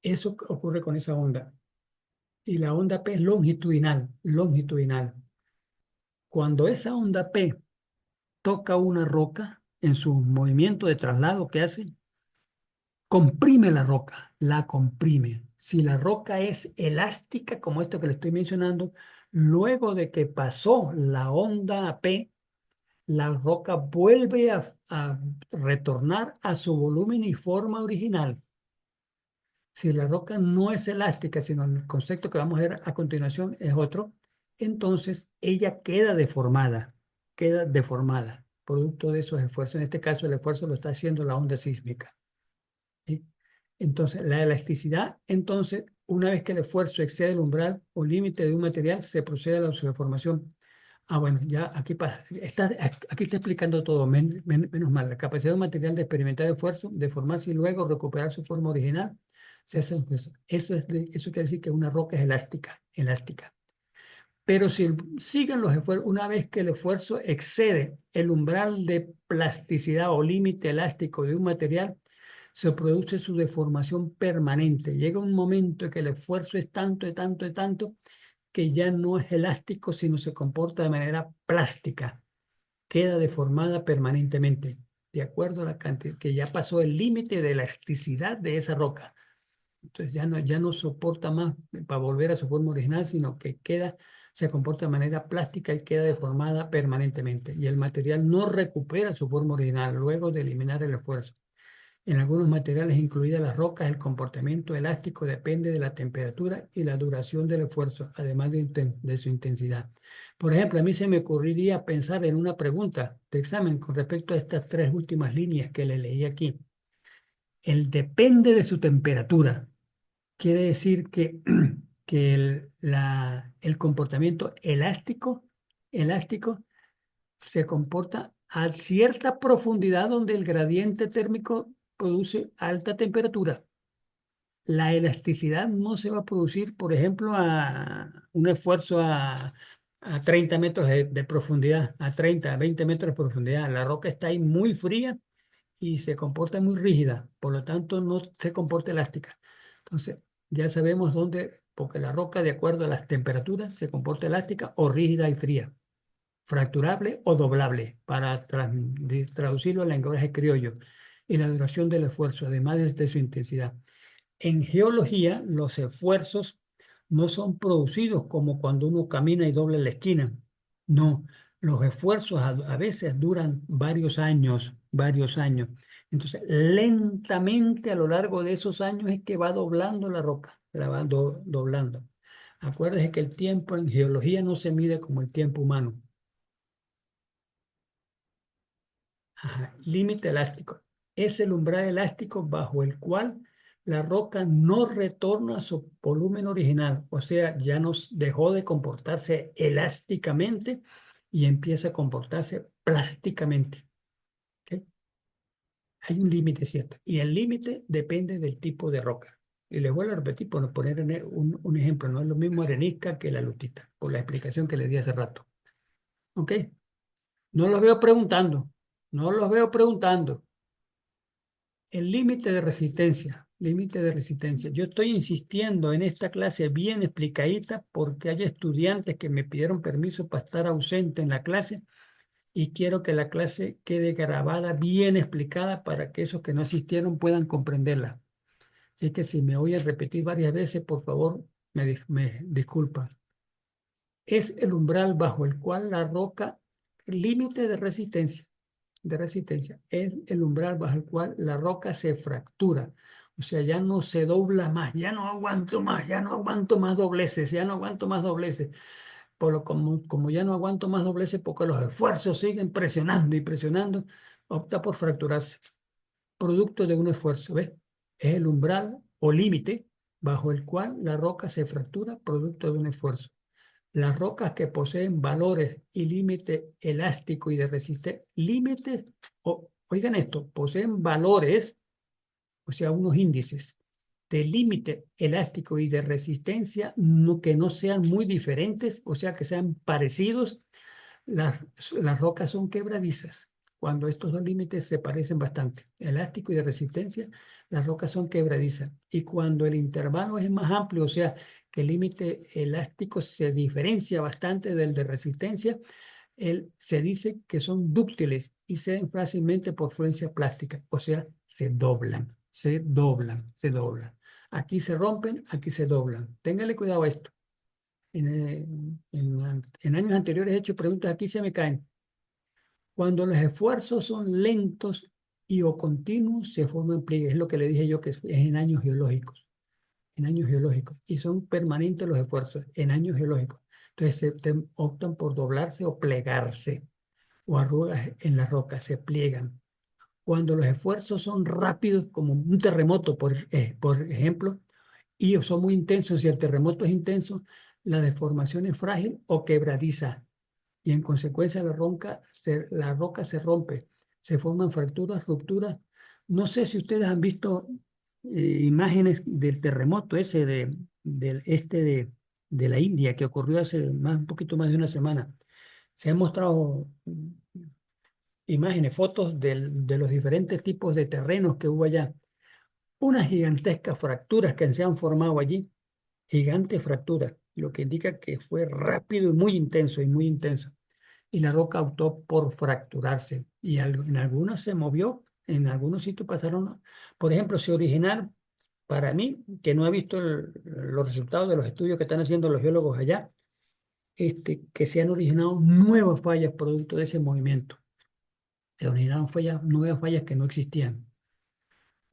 Eso ocurre con esa onda. Y la onda P es longitudinal. Cuando esa onda P toca una roca en su movimiento de traslado que hace, comprime la roca, la comprime. Si la roca es elástica, como esto que le estoy mencionando, luego de que pasó la onda P, la roca vuelve a retornar a su volumen y forma original. Si la roca no es elástica, sino el concepto que vamos a ver a continuación es otro, entonces ella queda deformada, producto de esos esfuerzos. En este caso, el esfuerzo lo está haciendo la onda sísmica. ¿Sí? Entonces, la elasticidad, entonces, una vez que el esfuerzo excede el umbral o límite de un material, se procede a la deformación. Bueno, ya aquí, aquí está explicando todo, menos mal. La capacidad de un material de experimentar esfuerzo, deformarse y luego recuperar su forma original, se hace eso. Eso quiere decir que una roca es elástica. Pero si siguen los esfuerzos, una vez que el esfuerzo excede el umbral de plasticidad o límite elástico de un material, se produce su deformación permanente. Llega un momento en que el esfuerzo es tanto y tanto y tanto que ya no es elástico, sino se comporta de manera plástica. Queda deformada permanentemente, de acuerdo a la cantidad, que ya pasó el límite de elasticidad de esa roca. Entonces ya no soporta más para volver a su forma original, sino que se comporta de manera plástica y queda deformada permanentemente. Y el material no recupera su forma original luego de eliminar el esfuerzo. En algunos materiales, incluidas las rocas, el comportamiento elástico depende de la temperatura y la duración del esfuerzo, además de su intensidad. Por ejemplo, a mí se me ocurriría pensar en una pregunta de examen con respecto a estas tres últimas líneas que le leí aquí. El depende de su temperatura. Quiere decir que el comportamiento elástico se comporta a cierta profundidad donde el gradiente térmico produce alta temperatura. La elasticidad no se va a producir, por ejemplo, a un esfuerzo a 30 metros de profundidad, a 30, a 20 metros de profundidad. La roca está ahí muy fría y se comporta muy rígida, por lo tanto no se comporta elástica. Entonces, ya sabemos dónde, porque la roca, de acuerdo a las temperaturas, se comporta elástica o rígida y fría, fracturable o doblable, para traducirlo al lenguaje criollo, y la duración del esfuerzo, además de su intensidad. En geología, los esfuerzos no son producidos como cuando uno camina y dobla la esquina. No, los esfuerzos a veces duran varios años, varios años. Entonces, lentamente a lo largo de esos años es que va doblando la roca, la va doblando. Acuérdese que el tiempo en geología no se mide como el tiempo humano. Límite elástico. Es el umbral elástico bajo el cual la roca no retorna a su volumen original, o sea, ya nos dejó de comportarse elásticamente y empieza a comportarse plásticamente. ¿Ok? Hay un límite cierto, y el límite depende del tipo de roca. Y les vuelvo a repetir, por poner un ejemplo, no es lo mismo arenisca que la lutita, por la explicación que les di hace rato. ¿Ok? No los veo preguntando, no los veo preguntando. El límite de resistencia, límite de resistencia. Yo estoy insistiendo en esta clase bien explicadita porque hay estudiantes que me pidieron permiso para estar ausente en la clase y quiero que la clase quede grabada, bien explicada para que esos que no asistieron puedan comprenderla. Así que si me oyen repetir varias veces, por favor, me disculpa. Es el umbral bajo el cual la roca, límite de resistencia. de resistencia es el umbral bajo el cual la roca se fractura. O sea, ya no se dobla más, ya no aguanto más, ya no aguanto más dobleces, ya no aguanto más dobleces. Como ya no aguanto más dobleces porque los esfuerzos siguen presionando y presionando, opta por fracturarse. Producto de un esfuerzo, ¿ves? Es el umbral o límite bajo el cual la roca se fractura producto de un esfuerzo. Las rocas que poseen valores y límite elástico y de resistencia, límites, oigan esto, poseen valores, o sea, unos índices de límite elástico y de resistencia que no sean muy diferentes, o sea, que sean parecidos. Las rocas son quebradizas. Cuando estos dos límites se parecen bastante, elástico y de resistencia, las rocas son quebradizas. Y cuando el intervalo es más amplio, o sea, que el límite elástico se diferencia bastante del de resistencia, se dice que son dúctiles y se ven fácilmente por fluencia plástica, o sea, se doblan, se doblan, se doblan. Aquí se rompen, aquí se doblan. Téngale cuidado a esto. En años anteriores he hecho preguntas, aquí se me caen. Cuando los esfuerzos son lentos y o continuos, se forman pliegues. Es lo que le dije yo, que es en años geológicos. En años geológicos. Y son permanentes los esfuerzos en años geológicos. Entonces optan por doblarse o plegarse. O arrugas en la roca, se pliegan. Cuando los esfuerzos son rápidos, como un terremoto, por ejemplo, y son muy intensos, si el terremoto es intenso, la deformación es frágil o quebradiza y en consecuencia la roca se rompe, se forman fracturas, rupturas. No sé si ustedes han visto imágenes del terremoto ese del este de la India que ocurrió hace un poquito más de una semana. Se han mostrado imágenes, fotos de los diferentes tipos de terrenos que hubo allá. Unas gigantescas fracturas que se han formado allí, gigantes fracturas, lo que indica que fue rápido y muy intenso y muy intenso. Y la roca optó por fracturarse. Y en algunos se movió, en algunos sitios pasaron, por ejemplo, se originaron, para mí, que no he visto los resultados de los estudios que están haciendo los geólogos allá, que se han originado nuevas fallas producto de ese movimiento. Se originaron nuevas fallas que no existían.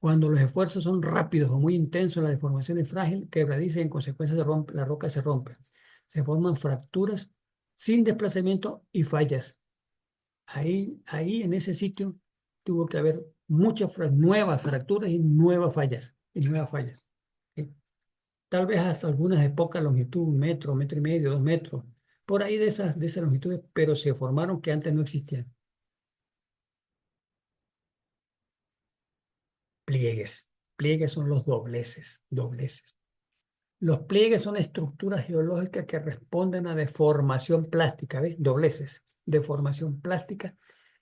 Cuando los esfuerzos son rápidos o muy intensos, la deformación es frágil, quebradiza y en consecuencia la roca se rompe. Se forman fracturas sin desplazamiento y fallas. Ahí en ese sitio tuvo que haber muchas nuevas fracturas y nuevas fallas. Y nuevas fallas. ¿Sí? Tal vez hasta algunas de poca longitud, 1 metro, 1,5 metros, 2 metros, por ahí de esas longitudes, pero se formaron que antes no existían. Pliegues. Pliegues son los dobleces, dobleces. Los pliegues son estructuras geológicas que responden a deformación plástica, ¿ves? Dobleces, deformación plástica,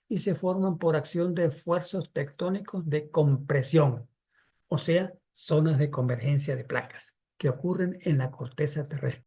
y se forman por acción de esfuerzos tectónicos de compresión, o sea, zonas de convergencia de placas que ocurren en la corteza terrestre.